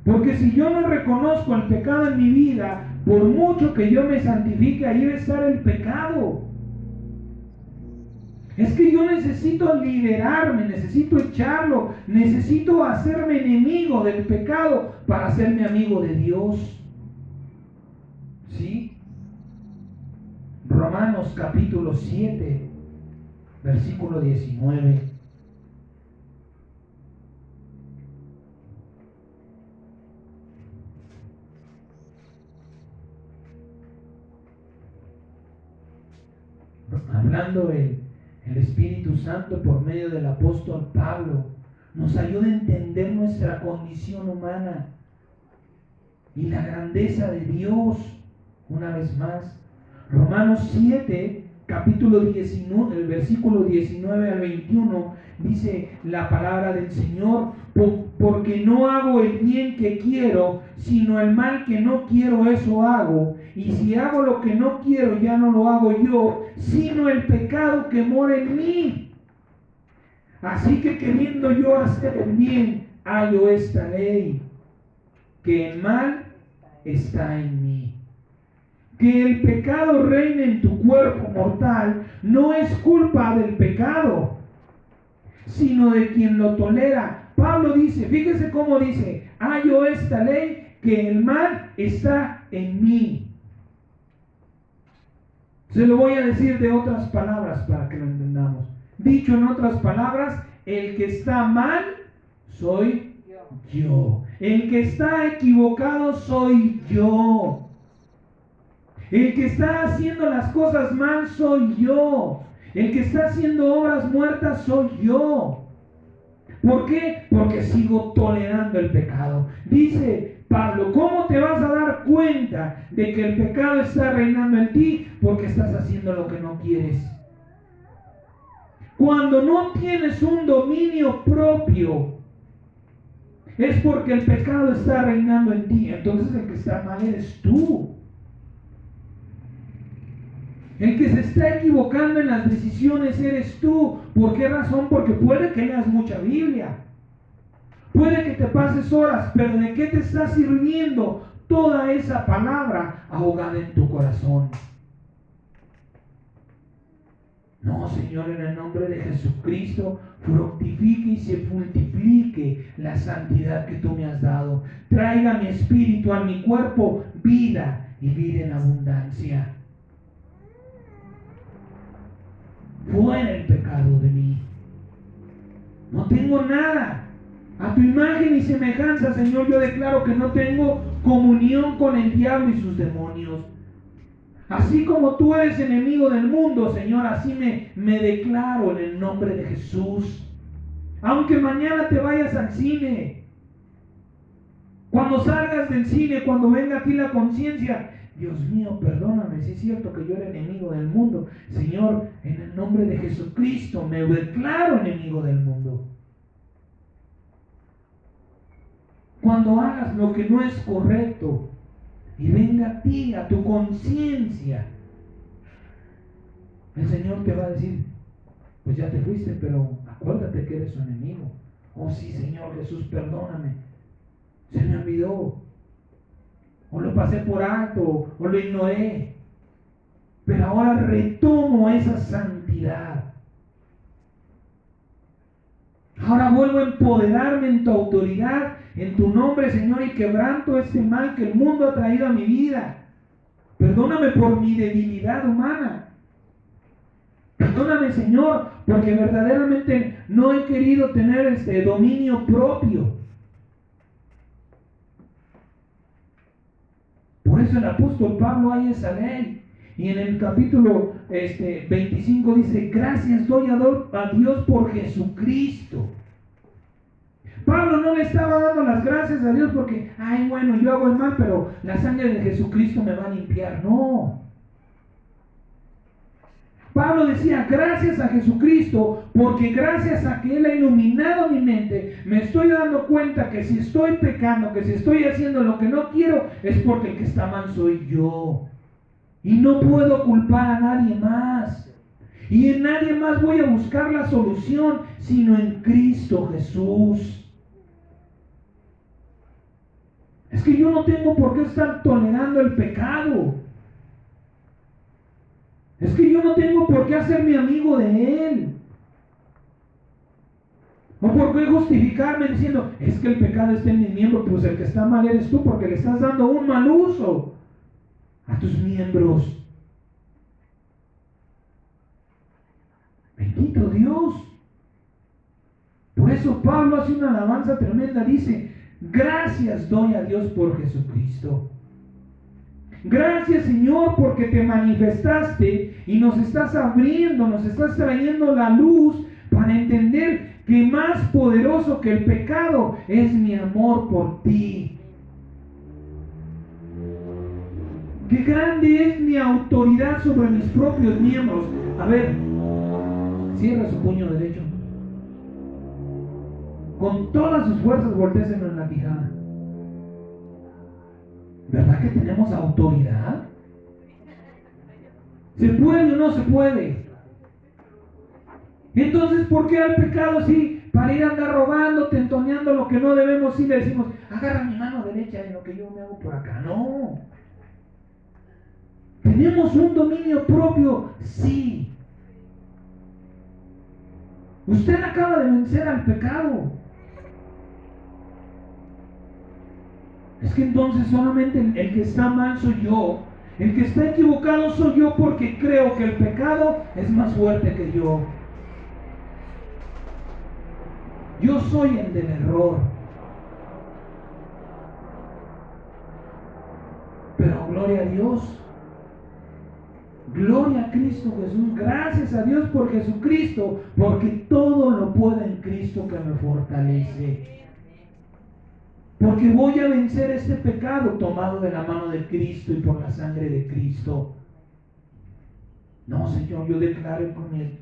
Porque si yo no reconozco el pecado en mi vida, por mucho que yo me santifique, ahí va a estar el pecado. Es que yo necesito liberarme, necesito echarlo, necesito hacerme enemigo del pecado para hacerme amigo de Dios. ¿Sí? Romanos capítulo 7, versículo 19. Hablando el Espíritu Santo por medio del apóstol Pablo, nos ayuda a entender nuestra condición humana y la grandeza de Dios. Una vez más, Romanos 7, capítulo 19, el versículo 19 al 21, dice la palabra del Señor: porque no hago el bien que quiero, sino el mal que no quiero, eso hago. Y si hago lo que no quiero, ya no lo hago yo, sino el pecado que mora en mí. Así que queriendo yo hacer el bien, hallo esta ley, que el mal está en mí. Que el pecado reine en tu cuerpo mortal no es culpa del pecado, sino de quien lo tolera. Pablo dice, fíjese cómo dice: hallo esta ley, que el mal está en mí. Se lo voy a decir de otras palabras para que lo entendamos. Dicho en otras palabras, el que está mal soy yo. El que está equivocado soy yo. El que está haciendo las cosas mal soy yo. El que está haciendo obras muertas soy yo. ¿Por qué? Porque sigo tolerando el pecado. Dice Pablo, ¿cómo te vas a dar cuenta de que el pecado está reinando en ti? Porque estás haciendo lo que no quieres. Cuando no tienes un dominio propio, es porque el pecado está reinando en ti. Entonces el que está mal eres tú. El que se está equivocando en las decisiones eres tú. ¿Por qué razón? Porque puede que leas mucha Biblia, puede que te pases horas, pero ¿de qué te está sirviendo toda esa palabra ahogada en tu corazón? No, Señor, en el nombre de Jesucristo, fructifique y se multiplique la santidad que tú me has dado. Traiga mi espíritu a mi cuerpo vida y vida en abundancia. Fuera el pecado de mí. No tengo nada. A tu imagen y semejanza, Señor, yo declaro que no tengo comunión con el diablo y sus demonios. Así como tú eres enemigo del mundo, Señor, así me declaro en el nombre de Jesús. Aunque mañana te vayas al cine, cuando salgas del cine, cuando venga a ti la conciencia, Dios mío, perdóname, si es cierto que yo era enemigo del mundo. Señor, en el nombre de Jesucristo me declaro enemigo del mundo. Cuando hagas lo que no es correcto y venga a ti, a tu conciencia, el Señor te va a decir: pues ya te fuiste, pero acuérdate que eres su enemigo. Oh sí, Señor Jesús, perdóname, se me olvidó, o lo pasé por alto, o lo ignoré, pero ahora retomo esa santidad. Ahora vuelvo a empoderarme en tu autoridad, en tu nombre, Señor, y quebranto este mal que el mundo ha traído a mi vida. Perdóname por mi debilidad humana. Perdóname, Señor, porque verdaderamente no he querido tener dominio propio. Por eso el apóstol Pablo hay esa ley. Y en el capítulo 25 dice: gracias doy a Dios por Jesucristo. Pablo no le estaba dando las gracias a Dios porque, ay, bueno, yo hago el mal, pero la sangre de Jesucristo me va a limpiar. No. Pablo decía: gracias a Jesucristo, porque gracias a que Él ha iluminado mi mente, me estoy dando cuenta que si estoy pecando, que si estoy haciendo lo que no quiero, es porque el que está mal soy yo. Y no puedo culpar a nadie más. Y en nadie más voy a buscar la solución, sino en Cristo Jesús. Es que yo no tengo por qué estar tolerando el pecado. Es que yo no tengo por qué hacerme amigo de él. ¿O por qué justificarme diciendo, es que el pecado está en mi miembro? Pues el que está mal eres tú, porque le estás dando un mal uso a tus miembros. Bendito Dios. Por eso Pablo hace una alabanza tremenda. Dice, gracias doy a Dios por Jesucristo. Gracias, Señor, porque te manifestaste y nos estás abriendo, nos estás trayendo la luz para entender que más poderoso que el pecado es mi amor por ti. Qué grande es mi autoridad sobre mis propios miembros. A ver, cierra su puño derecho. Con todas sus fuerzas voltéeselo en la quijada. ¿Verdad que tenemos autoridad? ¿Se puede o no se puede? Entonces, ¿por qué al pecado sí? Para ir a andar robando, tentoneando lo que no debemos, sí le decimos, agarra mi mano derecha en lo que yo me hago por acá. No. ¿Tenemos un dominio propio? Sí. Usted acaba de vencer al pecado. Es que entonces solamente el que está mal soy yo. El que está equivocado soy yo porque creo que el pecado es más fuerte que yo. Yo soy el del error. Pero gloria a Dios. Gloria a Cristo Jesús. Gracias a Dios por Jesucristo, porque todo lo puedo en Cristo que me fortalece. Porque voy a vencer este pecado tomado de la mano de Cristo y por la sangre de Cristo. No, Señor, yo declaro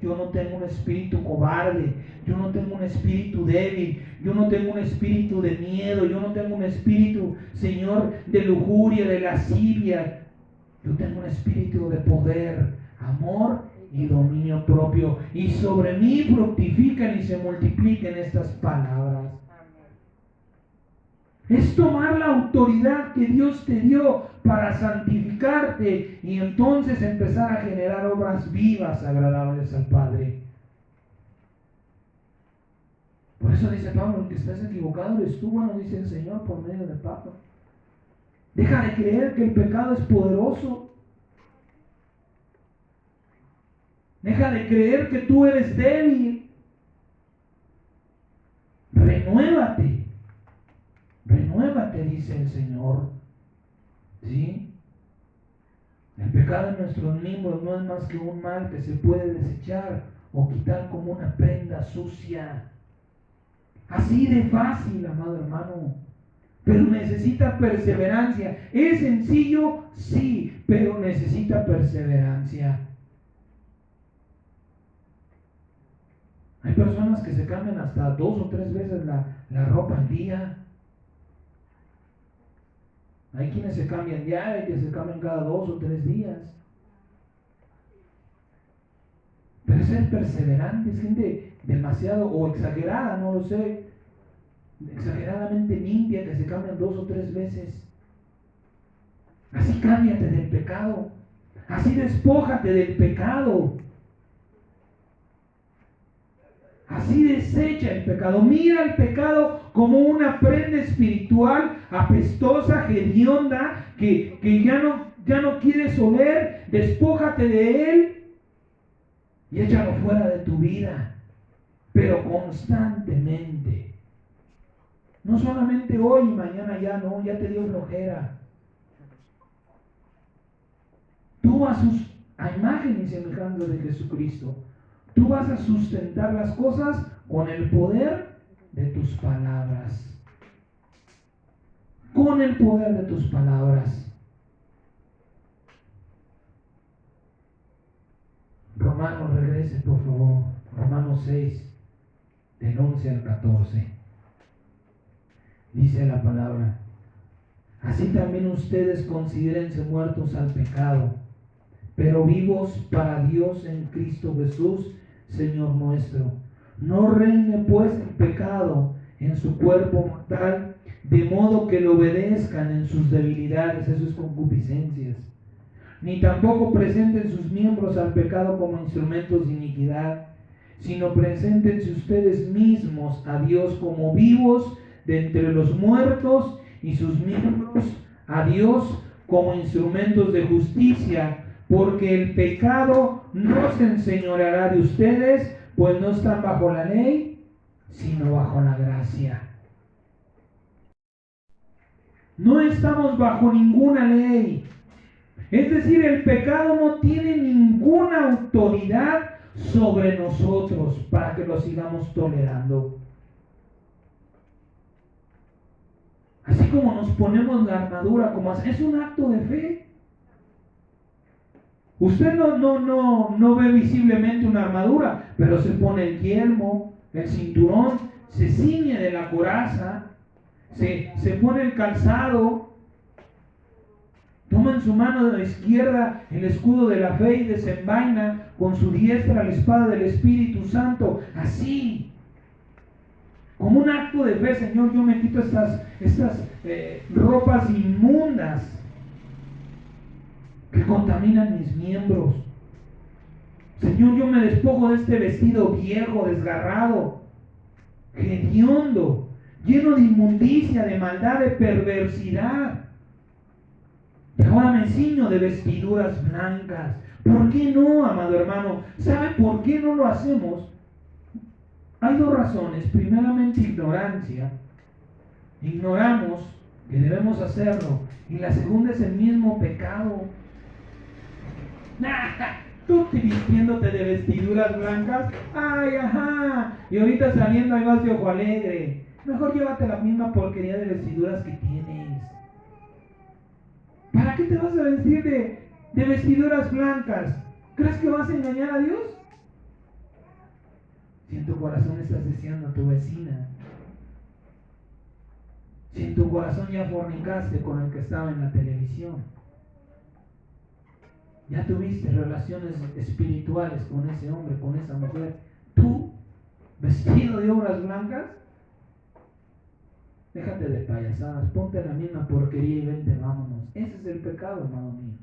yo no tengo un espíritu cobarde, yo no tengo un espíritu débil, yo no tengo un espíritu de miedo, yo no tengo un espíritu, Señor, de lujuria, de lascivia. Yo tengo un espíritu de poder, amor y dominio propio. Y sobre mí fructifican y se multiplican estas palabras. Es tomar la autoridad que Dios te dio para santificarte y entonces empezar a generar obras vivas agradables al Padre. Por eso dice Pablo, el que estás equivocado eres tú, bueno, dice el Señor por medio de Pablo. Deja de creer que el pecado es poderoso. Deja de creer que tú eres débil. Renuévate. Renuévate, dice el Señor. ¿Sí? El pecado en nuestros miembros no es más que un mal que se puede desechar o quitar como una prenda sucia. Así de fácil, amado hermano. Pero necesita perseverancia. ¿Es sencillo? Sí, pero necesita perseverancia. Hay personas que se cambian hasta 2 o 3 veces la ropa al día. Hay quienes se cambian ya, hay que se cambian cada 2 o 3 días. Pero es ser perseverante, es gente demasiado o exagerada, no lo sé, exageradamente limpia que se cambian 2 o 3 veces. Así cámbiate del pecado, así despójate del pecado, así desecha el pecado. Mira el pecado como una prenda espiritual apestosa, hedionda, que ya no quieres oler. Despójate de él y échalo fuera de tu vida, pero constantemente. No solamente hoy y mañana ya, no, ya te dio flojera. Tú a imagen y semejanza de Jesucristo, tú vas a sustentar las cosas con el poder de tus palabras. Con el poder de tus palabras. Romanos, regrese por favor. Romanos 6, del 11 al 14. Dice la palabra: así también ustedes considérense muertos al pecado pero vivos para Dios en Cristo Jesús, Señor nuestro. No reine pues el pecado en su cuerpo mortal, de modo que le obedezcan en sus debilidades, eso es concupiscencias. Ni tampoco presenten sus miembros al pecado como instrumentos de iniquidad, sino preséntense ustedes mismos a Dios como vivos de entre los muertos y sus miembros a Dios como instrumentos de justicia, porque el pecado no se enseñoreará de ustedes, pues no están bajo la ley, sino bajo la gracia. No estamos bajo ninguna ley. Es decir, el pecado no tiene ninguna autoridad sobre nosotros para que lo sigamos tolerando. Así como nos ponemos la armadura, como es un acto de fe. Usted no ve visiblemente una armadura, pero se pone el yelmo, el cinturón, se ciñe de la coraza, se pone el calzado, toma en su mano izquierda el escudo de la fe y desenvaina con su diestra la espada del Espíritu Santo, así. Como un acto de fe, Señor, yo me quito estas ropas inmundas que contaminan mis miembros. Señor, yo me despojo de este vestido viejo, desgarrado, hediondo, lleno de inmundicia, de maldad, de perversidad. Y ahora me ciño de vestiduras blancas. ¿Por qué no, amado hermano? ¿Sabe por qué no lo hacemos? Hay dos razones. Primeramente, ignorancia. Ignoramos que debemos hacerlo. Y la segunda es el mismo pecado. Tú vistiéndote de vestiduras blancas. Ay, ajá. Y ahorita saliendo ahí vas de ojo alegre. Mejor llévate la misma porquería de vestiduras que tienes. ¿Para qué te vas a vestir de vestiduras blancas? ¿Crees que vas a engañar a Dios? Si en tu corazón estás deseando a tu vecina, si en tu corazón ya fornicaste con el que estaba en la televisión, ya tuviste relaciones espirituales con ese hombre, con esa mujer, tú, vestido de obras blancas, déjate de payasadas, ponte la misma porquería y vente, vámonos. Ese es el pecado, hermano mío.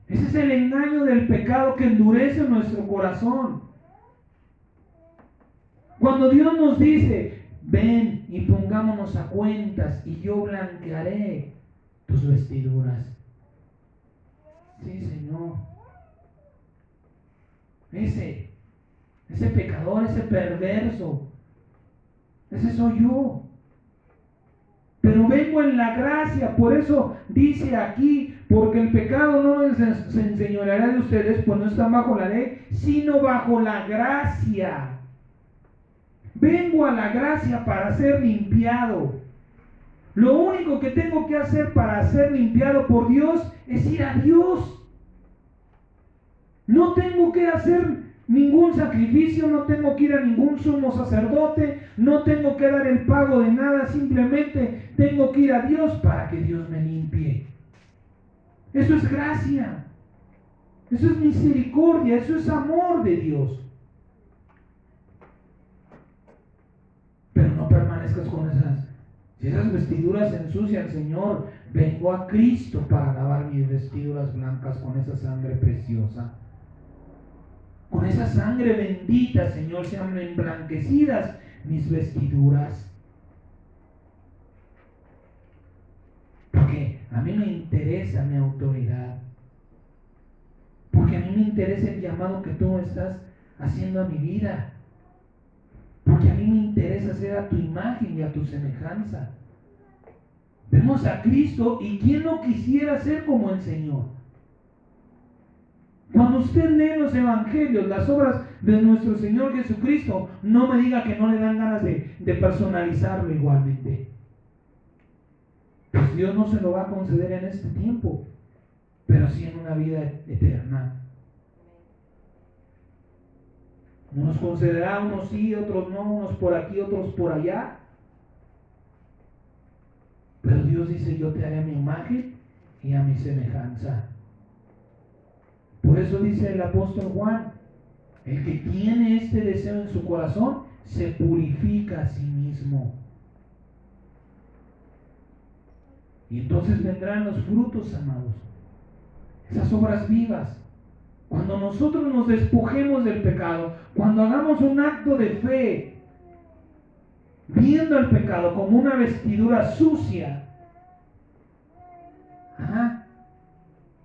Ese es el engaño del pecado que endurece nuestro corazón. Cuando Dios nos dice, ven y pongámonos a cuentas y yo blanquearé tus vestiduras. Sí, Señor. Ese pecador, ese perverso, ese soy yo. Pero vengo en la gracia, por eso dice aquí, porque el pecado no se enseñoreará de ustedes, pues no están bajo la ley, sino bajo la gracia. Vengo a la gracia para ser limpiado. Lo único que tengo que hacer para ser limpiado por Dios es ir a Dios. No tengo que hacer ningún sacrificio, no tengo que ir a ningún sumo sacerdote, no tengo que dar el pago de nada, simplemente tengo que ir a Dios para que Dios me limpie. Eso es gracia, eso es misericordia, eso es amor de Dios. Pero no permanezcas con si esas vestiduras se ensucian, Señor, vengo a Cristo para lavar mis vestiduras blancas con esa sangre preciosa. Con esa sangre bendita, Señor, sean emblanquecidas mis vestiduras. Porque a mí me interesa mi autoridad. Porque a mí me interesa el llamado que tú estás haciendo a mi vida. Porque a mí me interesa ser a tu imagen y a tu semejanza. Vemos a Cristo y ¿quién no quisiera ser como el Señor? Cuando usted lee los evangelios, las obras de nuestro Señor Jesucristo, no me diga que no le dan ganas de personalizarlo igualmente. Pues Dios no se lo va a conceder en este tiempo, pero sí en una vida eterna. Nos concederá unos sí, otros no, unos por aquí, otros por allá. Pero Dios dice, yo te haré mi imagen y a mi semejanza. Por eso dice el apóstol Juan, el que tiene este deseo en su corazón se purifica a sí mismo. Y entonces vendrán los frutos, amados, esas obras vivas. Cuando nosotros nos despojemos del pecado, cuando hagamos un acto de fe, viendo el pecado como una vestidura sucia,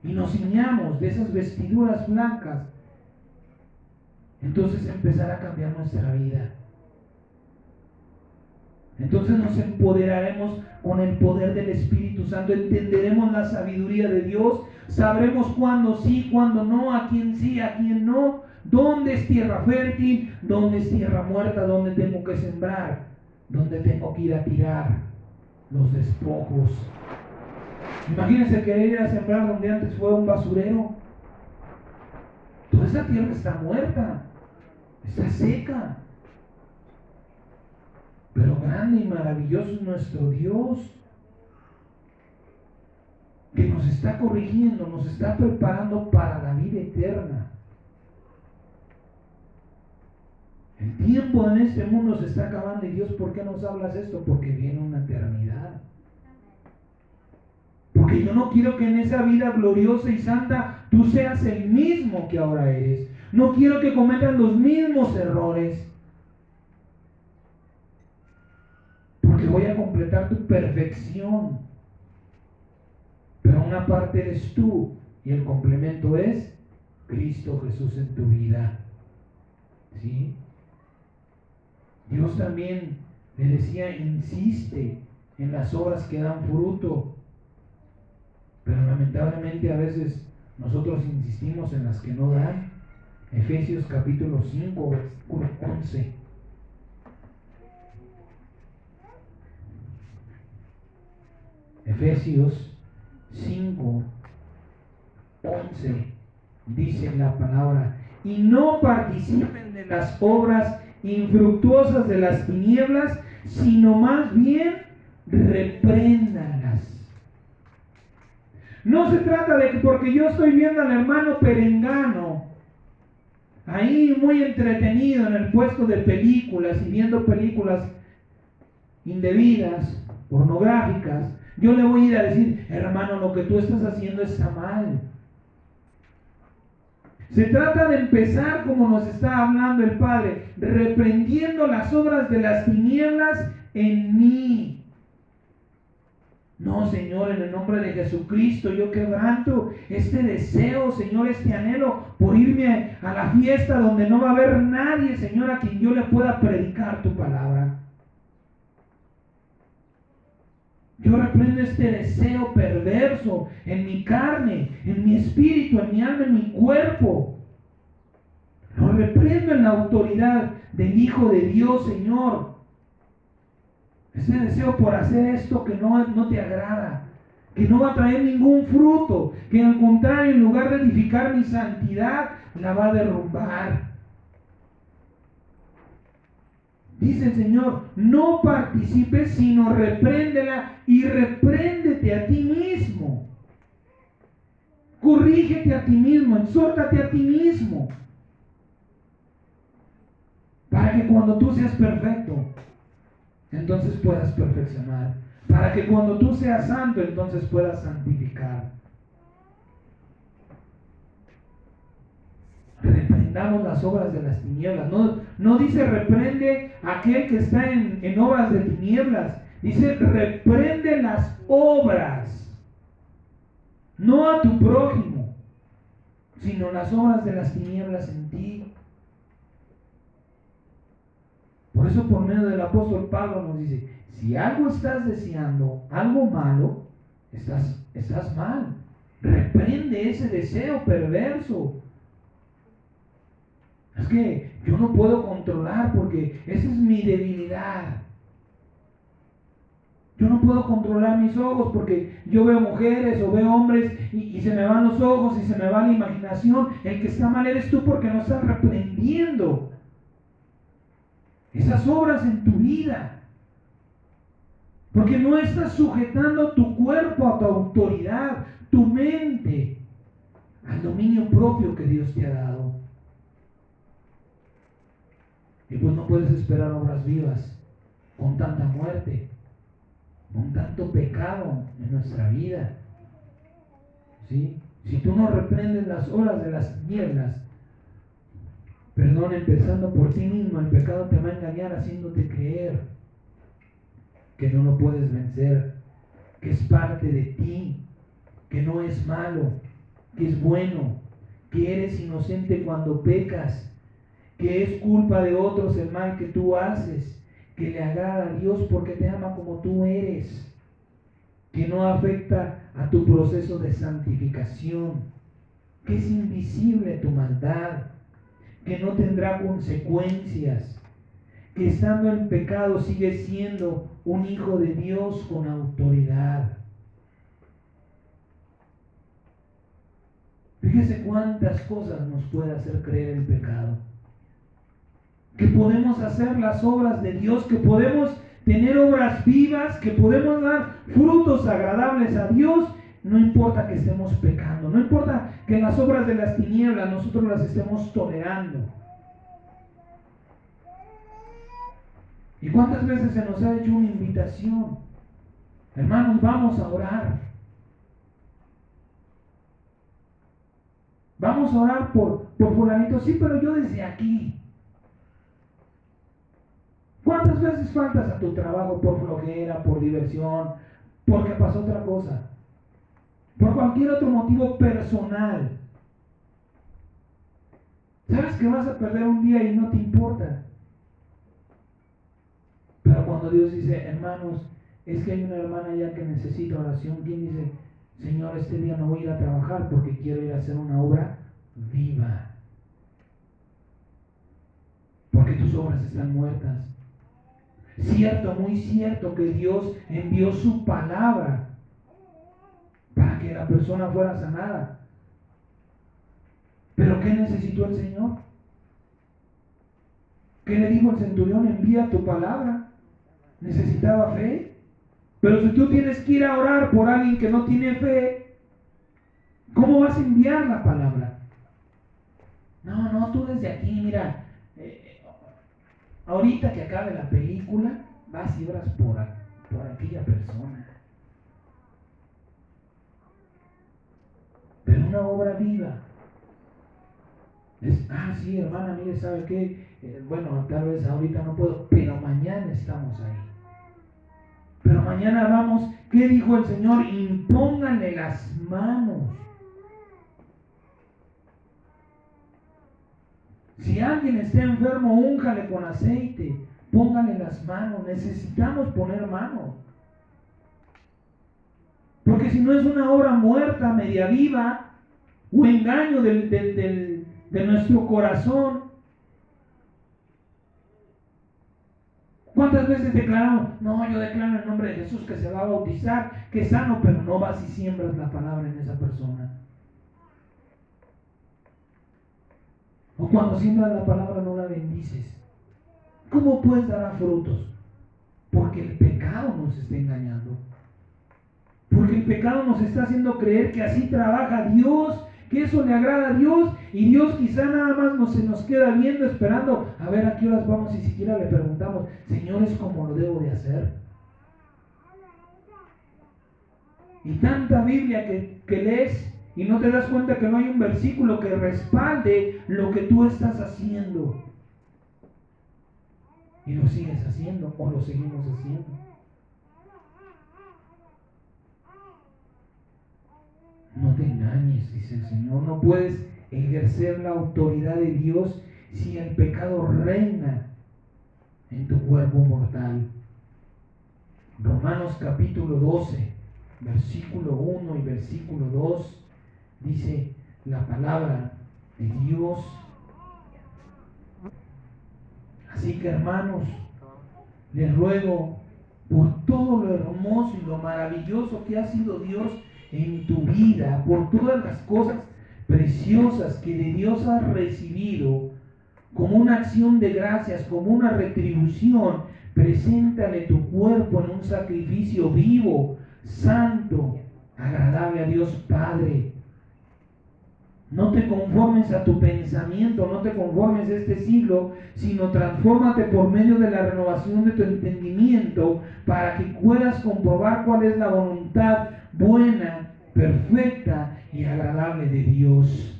y nos ciñamos de esas vestiduras blancas, entonces empezará a cambiar nuestra vida. Entonces nos empoderaremos con el poder del Espíritu Santo, entenderemos la sabiduría de Dios, sabremos cuándo sí, cuándo no, a quién sí, a quién no, dónde es tierra fértil, dónde es tierra muerta, dónde tengo que sembrar, dónde tengo que ir a tirar los despojos. Imagínense querer ir a sembrar donde antes fue un basurero. Toda esa tierra está muerta, está seca. Pero grande y maravilloso es nuestro Dios, que nos está corrigiendo, nos está preparando para la vida eterna. El tiempo en este mundo se está acabando. Y Dios, ¿por qué nos hablas esto? Porque viene una eternidad. Porque yo no quiero que en esa vida gloriosa y santa tú seas el mismo que ahora eres. No quiero que cometas los mismos errores. Porque voy a completar tu perfección. Pero una parte eres tú y el complemento es Cristo Jesús en tu vida. ¿Sí? Dios también le decía, insiste en las obras que dan fruto. Pero lamentablemente a veces nosotros insistimos en las que no dan. Efesios capítulo 5, versículo 11. Efesios 5, 11 dice la palabra: y no participen de las obras infructuosas de las tinieblas, sino más bien repréndanlas. No se trata de que porque yo estoy viendo al hermano perengano ahí muy entretenido en el puesto de películas y viendo películas indebidas, pornográficas, yo le voy a ir a decir, hermano, lo que tú estás haciendo está mal. Se trata de empezar como nos está hablando el Padre, reprendiendo las obras de las tinieblas en mí. No, Señor, en el nombre de Jesucristo, yo quebranto este deseo, Señor, este anhelo por irme a la fiesta donde no va a haber nadie, Señor, a quien yo le pueda predicar tu palabra. Yo reprendo este deseo perverso en mi carne, en mi espíritu, en mi alma, en mi cuerpo. Lo reprendo en la autoridad del Hijo de Dios, Señor. Ese deseo por hacer esto que no te agrada, que no va a traer ningún fruto, que al contrario, en lugar de edificar mi santidad, la va a derrumbar. Dice el Señor, no participes, sino repréndela y repréndete a ti mismo. Corrígete a ti mismo, exhórtate a ti mismo. Para que cuando tú seas perfecto, entonces puedas perfeccionar. Para que cuando tú seas santo, entonces puedas santificar. Reprendamos las obras de las tinieblas. No dice reprende a aquel que está en obras de tinieblas. Dice reprende las obras. No a tu prójimo, sino las obras de las tinieblas en ti. Por eso por medio del apóstol Pablo nos dice, si algo estás deseando, algo malo, estás mal. Reprende ese deseo perverso. Es que yo no puedo controlar porque esa es mi debilidad. Yo no puedo controlar mis ojos porque yo veo mujeres o veo hombres y se me van los ojos y se me va la imaginación. El que está mal eres tú porque no estás reprendiendo esas obras en tu vida. Porque no estás sujetando tu cuerpo a tu autoridad. tu mente al dominio propio que Dios te ha dado. Y pues no puedes esperar obras vivas con tanta muerte, con tanto pecado en nuestra vida. ¿Sí? Si tú no reprendes las obras de las tinieblas, empezando por ti mismo, el pecado te va a engañar haciéndote creer que no lo puedes vencer, que es parte de ti, que no es malo, que es bueno, que eres inocente cuando pecas, que es culpa de otros el mal que tú haces, que le agrada a Dios porque te ama como tú eres, que no afecta a tu proceso de santificación, que es invisible tu maldad, que no tendrá consecuencias, que estando en pecado sigue siendo un hijo de Dios con autoridad. Fíjese cuántas cosas nos puede hacer creer el pecado. Que podemos hacer las obras de Dios, que podemos tener obras vivas, que podemos dar frutos agradables a Dios, no importa que estemos pecando, no importa que las obras de las tinieblas nosotros las estemos tolerando. ¿Y cuántas veces se nos ha hecho una invitación? Hermanos, vamos a orar. Vamos a orar por fulanito. Sí, pero yo desde aquí. ¿Cuántas veces faltas a tu trabajo por flojera, por diversión, porque pasó otra cosa? Por cualquier otro motivo personal. ¿Sabes que vas a perder un día y no te importa? Pero cuando Dios dice, hermanos, es que hay una hermana ya que necesita oración, ¿quién dice, Señor, este día no voy a ir a trabajar porque quiero ir a hacer una obra viva? Porque tus obras están muertas. Cierto, muy cierto que Dios envió su palabra para que la persona fuera sanada. ¿Pero qué necesitó el Señor? ¿Qué le dijo el centurión? Envía tu palabra. Necesitaba fe. Pero si tú tienes que ir a orar por alguien que no tiene fe, ¿cómo vas a enviar la palabra? No, tú desde aquí, mira, ahorita que acabe la película, vas y oras por aquella persona. Pero una obra viva. Sí, hermana, mire, ¿sabe qué? Bueno, tal vez ahorita no puedo, pero mañana estamos ahí. Pero mañana vamos, ¿qué dijo el Señor? Impónganle las manos. Si alguien está enfermo, únjale con aceite, póngale las manos. Necesitamos poner manos. Porque si no es una obra muerta, media viva, o engaño de nuestro corazón. ¿Cuántas veces declaramos? No, yo declaro en el nombre de Jesús que se va a bautizar, que es sano, pero no vas y siembras la palabra en esa persona. O cuando siembras la palabra no la bendices. ¿Cómo puedes dar frutos? Porque el pecado nos está engañando. Porque el pecado nos está haciendo creer que así trabaja Dios, que eso le agrada a Dios, y Dios quizá nada más se nos queda viendo, esperando a ver a qué horas vamos, y siquiera le preguntamos, Señor, ¿es como lo debo de hacer? Y tanta Biblia que lees y no te das cuenta que no hay un versículo que respalde lo que tú estás haciendo. Y lo sigues haciendo, o lo seguimos haciendo. No te engañes, dice el Señor. No puedes ejercer la autoridad de Dios si el pecado reina en tu cuerpo mortal. Romanos capítulo 12, versículo 1 y versículo 2, dice la palabra de Dios. Así que, hermanos, les ruego por todo lo hermoso y lo maravilloso que ha sido Dios en tu vida, por todas las cosas preciosas que de Dios has recibido, como una acción de gracias, como una retribución, preséntale tu cuerpo en un sacrificio vivo, santo, agradable a Dios Padre. No te conformes a tu pensamiento, no te conformes a este siglo, sino transfórmate por medio de la renovación de tu entendimiento para que puedas comprobar cuál es la voluntad buena, perfecta y agradable de Dios.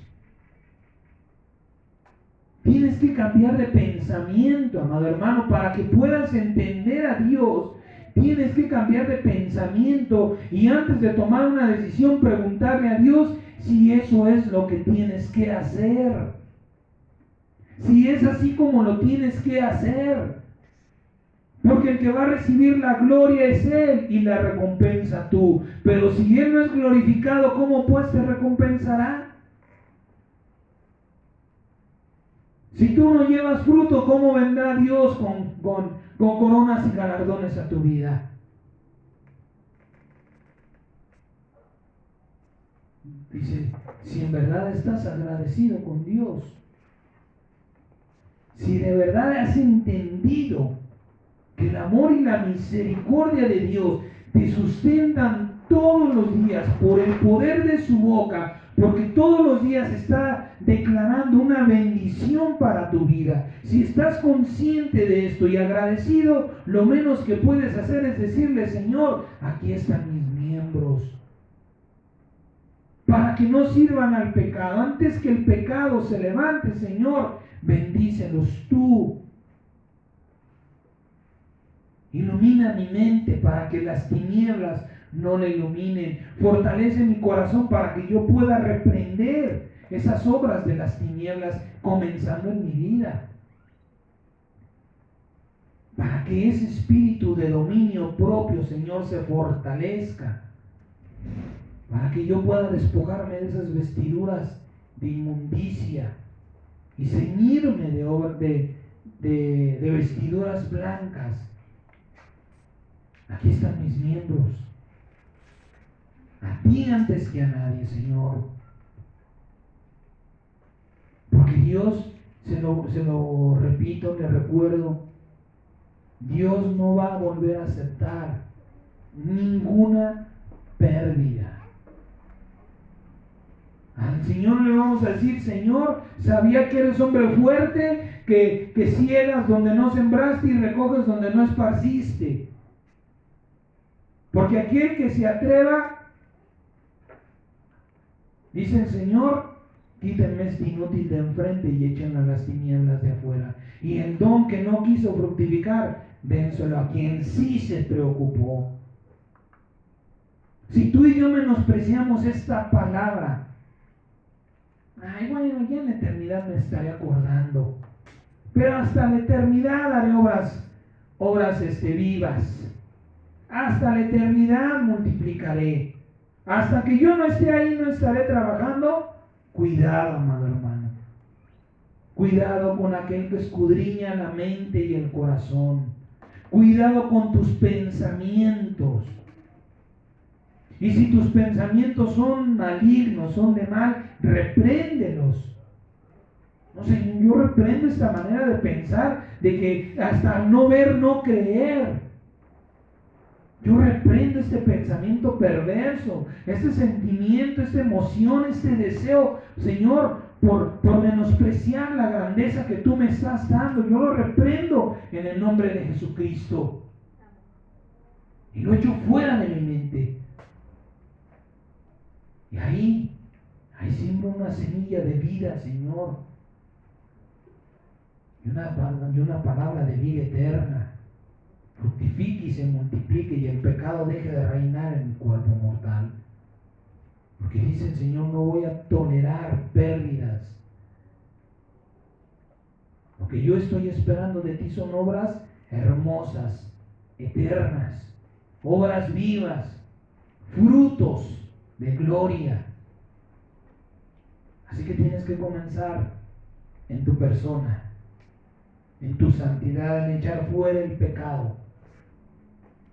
Tienes que cambiar de pensamiento, amado hermano, para que puedas entender a Dios. Tienes que cambiar de pensamiento y antes de tomar una decisión preguntarle a Dios si eso es lo que tienes que hacer. Si es así como lo tienes que hacer. Porque el que va a recibir la gloria es Él y la recompensa tú. Pero si Él no es glorificado, ¿cómo pues te recompensará? Si tú no llevas fruto, ¿cómo vendrá Dios con coronas y galardones a tu vida? Dice, si en verdad estás agradecido con Dios, si de verdad has entendido que el amor y la misericordia de Dios te sustentan todos los días por el poder de su boca, porque todos los días está declarando una bendición para tu vida. Si estás consciente de esto y agradecido, lo menos que puedes hacer es decirle, Señor, aquí están mis miembros, para que no sirvan al pecado. Antes que el pecado se levante, Señor, bendícelos tú. Ilumina mi mente para que las tinieblas no la iluminen. Fortalece mi corazón para que yo pueda reprender esas obras de las tinieblas comenzando en mi vida. Para que ese espíritu de dominio propio, Señor, se fortalezca. Para que yo pueda despojarme de esas vestiduras de inmundicia y ceñirme de vestiduras blancas. Aquí están mis miembros. A ti antes que a nadie, Señor. Porque Dios, se lo repito, le recuerdo, Dios no va a volver a aceptar ninguna pérdida. Al Señor le vamos a decir, Señor, sabía que eres hombre fuerte, que ciegas donde no sembraste y recoges donde no esparciste. Porque aquel que se atreva, dice el Señor, quítenme este inútil de enfrente y échenlo a las tinieblas de afuera. Y el don que no quiso fructificar, dénselo a quien sí se preocupó. Si tú y yo menospreciamos esta palabra, ay, bueno, ya en la eternidad me estaré acordando. Pero hasta la eternidad haré obras vivas. Hasta la eternidad multiplicaré. Hasta que yo no esté ahí, no estaré trabajando. Cuidado, amado hermano. Cuidado con aquel que escudriña la mente y el corazón. Cuidado con tus pensamientos. Y si tus pensamientos son malignos, son de mal, repréndelos. No sé, yo reprendo esta manera de pensar, de que hasta no ver, no creer. Yo reprendo este pensamiento perverso, este sentimiento, esta emoción, este deseo, Señor, por menospreciar la grandeza que tú me estás dando. Yo lo reprendo en el nombre de Jesucristo. Y lo echo fuera de mi mente. Y ahí siembro una semilla de vida, Señor. Y una palabra de vida eterna. Fructifique y se multiplique y el pecado deje de reinar en mi cuerpo mortal. Porque dice el Señor, no voy a tolerar pérdidas. Lo que yo estoy esperando de ti son obras hermosas, eternas, obras vivas, frutos de gloria. Así que tienes que comenzar en tu persona, en tu santidad, en echar fuera el pecado.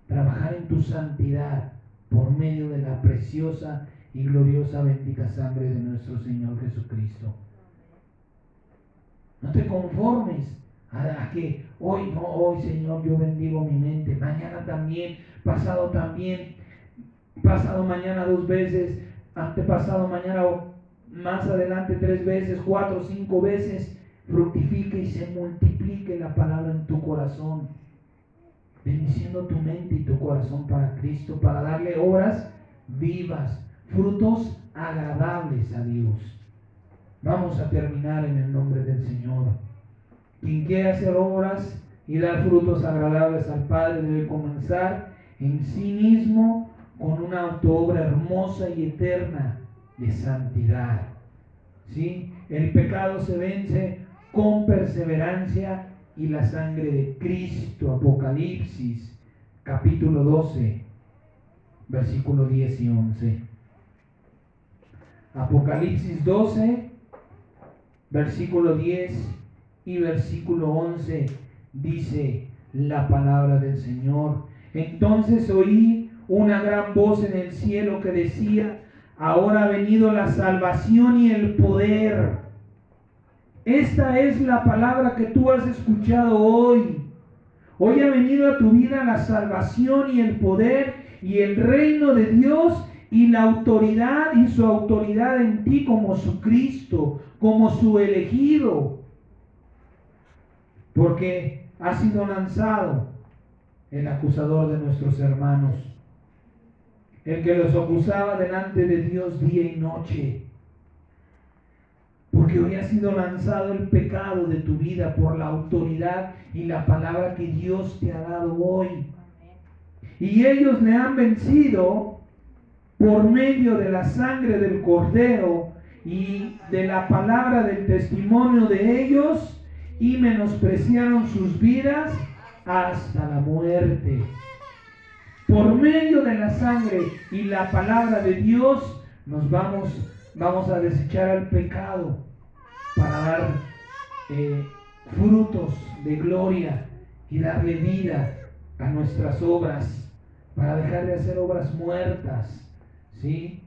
Trabajar en tu santidad por medio de la preciosa y gloriosa bendita sangre de nuestro Señor Jesucristo. No te conformes a que hoy no, hoy Señor yo bendigo mi mente, mañana también, pasado también. pasado mañana 2 veces, antepasado mañana o más adelante 3 veces, 4, 5 veces, fructifique y se multiplique la palabra en tu corazón, bendiciendo tu mente y tu corazón para Cristo, para darle obras vivas, frutos agradables a Dios. Vamos a terminar en el nombre del Señor. Quien quiera hacer obras y dar frutos agradables al Padre debe comenzar en sí mismo con una autoobra hermosa y eterna de santidad. ¿Sí? El pecado se vence con perseverancia y la sangre de Cristo. Apocalipsis capítulo 12, versículo 10 y 11. Apocalipsis 12, versículo 10 y versículo 11 dice la palabra del Señor. Entonces oí una gran voz en el cielo que decía: ahora ha venido la salvación y el poder. Esta es la palabra que tú has escuchado hoy. Hoy ha venido a tu vida la salvación y el poder y el reino de Dios y la autoridad y su autoridad en ti como su Cristo, como su elegido. Porque ha sido lanzado el acusador de nuestros hermanos, el que los acusaba delante de Dios día y noche. Porque hoy ha sido lanzado el pecado de tu vida por la autoridad y la palabra que Dios te ha dado hoy. Y ellos le han vencido por medio de la sangre del Cordero y de la palabra del testimonio de ellos, y menospreciaron sus vidas hasta la muerte. Por medio de la sangre y la palabra de Dios nos vamos a desechar al pecado para dar frutos de gloria y darle vida a nuestras obras, para dejar de hacer obras muertas, ¿sí?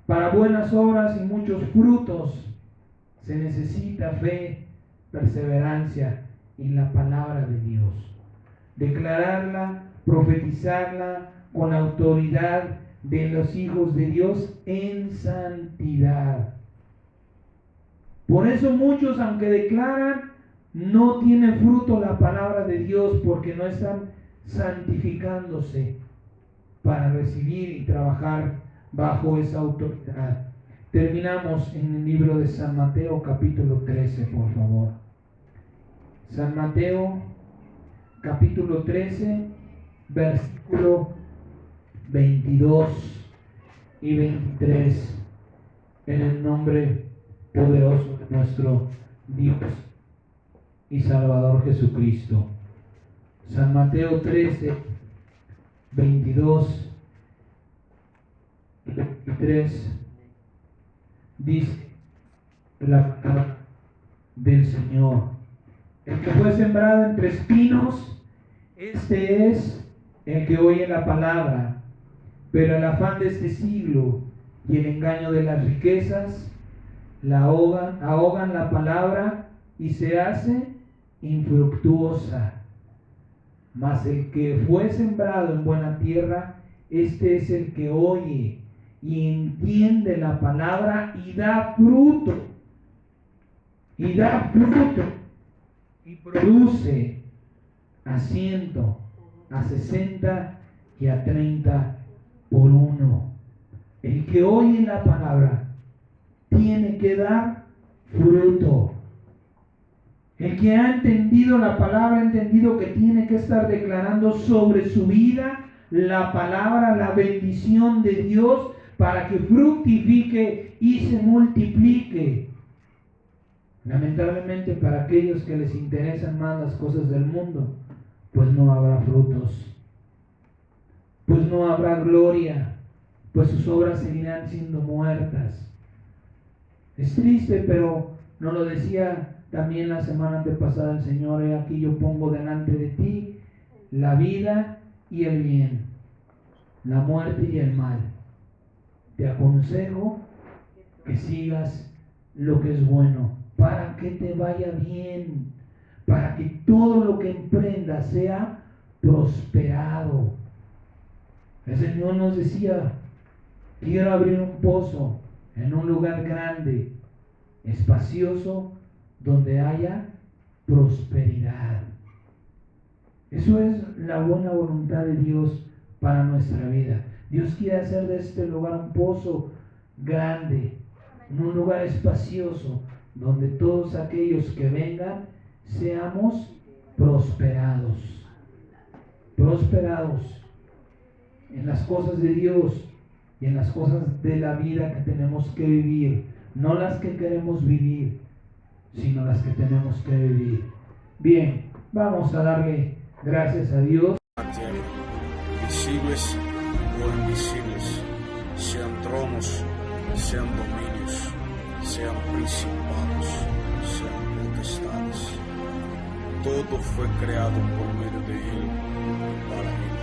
Para buenas obras y muchos frutos se necesita fe, perseverancia y la palabra de Dios. Declararla, profetizarla con autoridad de los hijos de Dios en santidad. Por eso muchos, aunque declaran, no tienen fruto la palabra de Dios, porque no están santificándose para recibir y trabajar bajo esa autoridad. Terminamos en el libro de San Mateo capítulo 13, por favor. San Mateo capítulo 13, versículo 22 y 23, en el nombre poderoso de nuestro Dios y Salvador Jesucristo. San Mateo 13, 22 y 23 dice la palabra del Señor: el que fue sembrado entre espinos, este es el que oye la palabra, pero el afán de este siglo y el engaño de las riquezas ahogan la palabra y se hace infructuosa. Mas el que fue sembrado en buena tierra, este es el que oye y entiende la palabra y da fruto. Y da fruto. Y produce a 100, a 60 y a 30 por uno. El que oye la palabra tiene que dar fruto. El que ha entendido la palabra ha entendido que tiene que estar declarando sobre su vida la palabra, la bendición de Dios, para que fructifique y se multiplique. Lamentablemente, para aquellos que les interesan más las cosas del mundo, pues no habrá frutos, pues no habrá gloria, pues sus obras seguirán siendo muertas. Es triste, pero nos lo decía también la semana antepasada el Señor: he aquí yo pongo delante de ti la vida y el bien, la muerte y el mal. Te aconsejo que sigas lo que es bueno, para que te vaya bien, para que todo lo que emprendas sea prosperado. El Señor nos decía: quiero abrir un pozo en un lugar grande, espacioso, donde haya prosperidad. Eso es la buena voluntad de Dios para nuestra vida. Dios quiere hacer de este lugar un pozo grande, un lugar espacioso, donde todos aquellos que vengan seamos prosperados. Prosperados en las cosas de Dios y en las cosas de la vida que tenemos que vivir. No las que queremos vivir, sino las que tenemos que vivir. Bien, vamos a darle gracias a Dios. Visibles o invisibles, sean tronos, sean dominios, sean principados, sean potestades. Todo fue creado por medio de Él, para Él.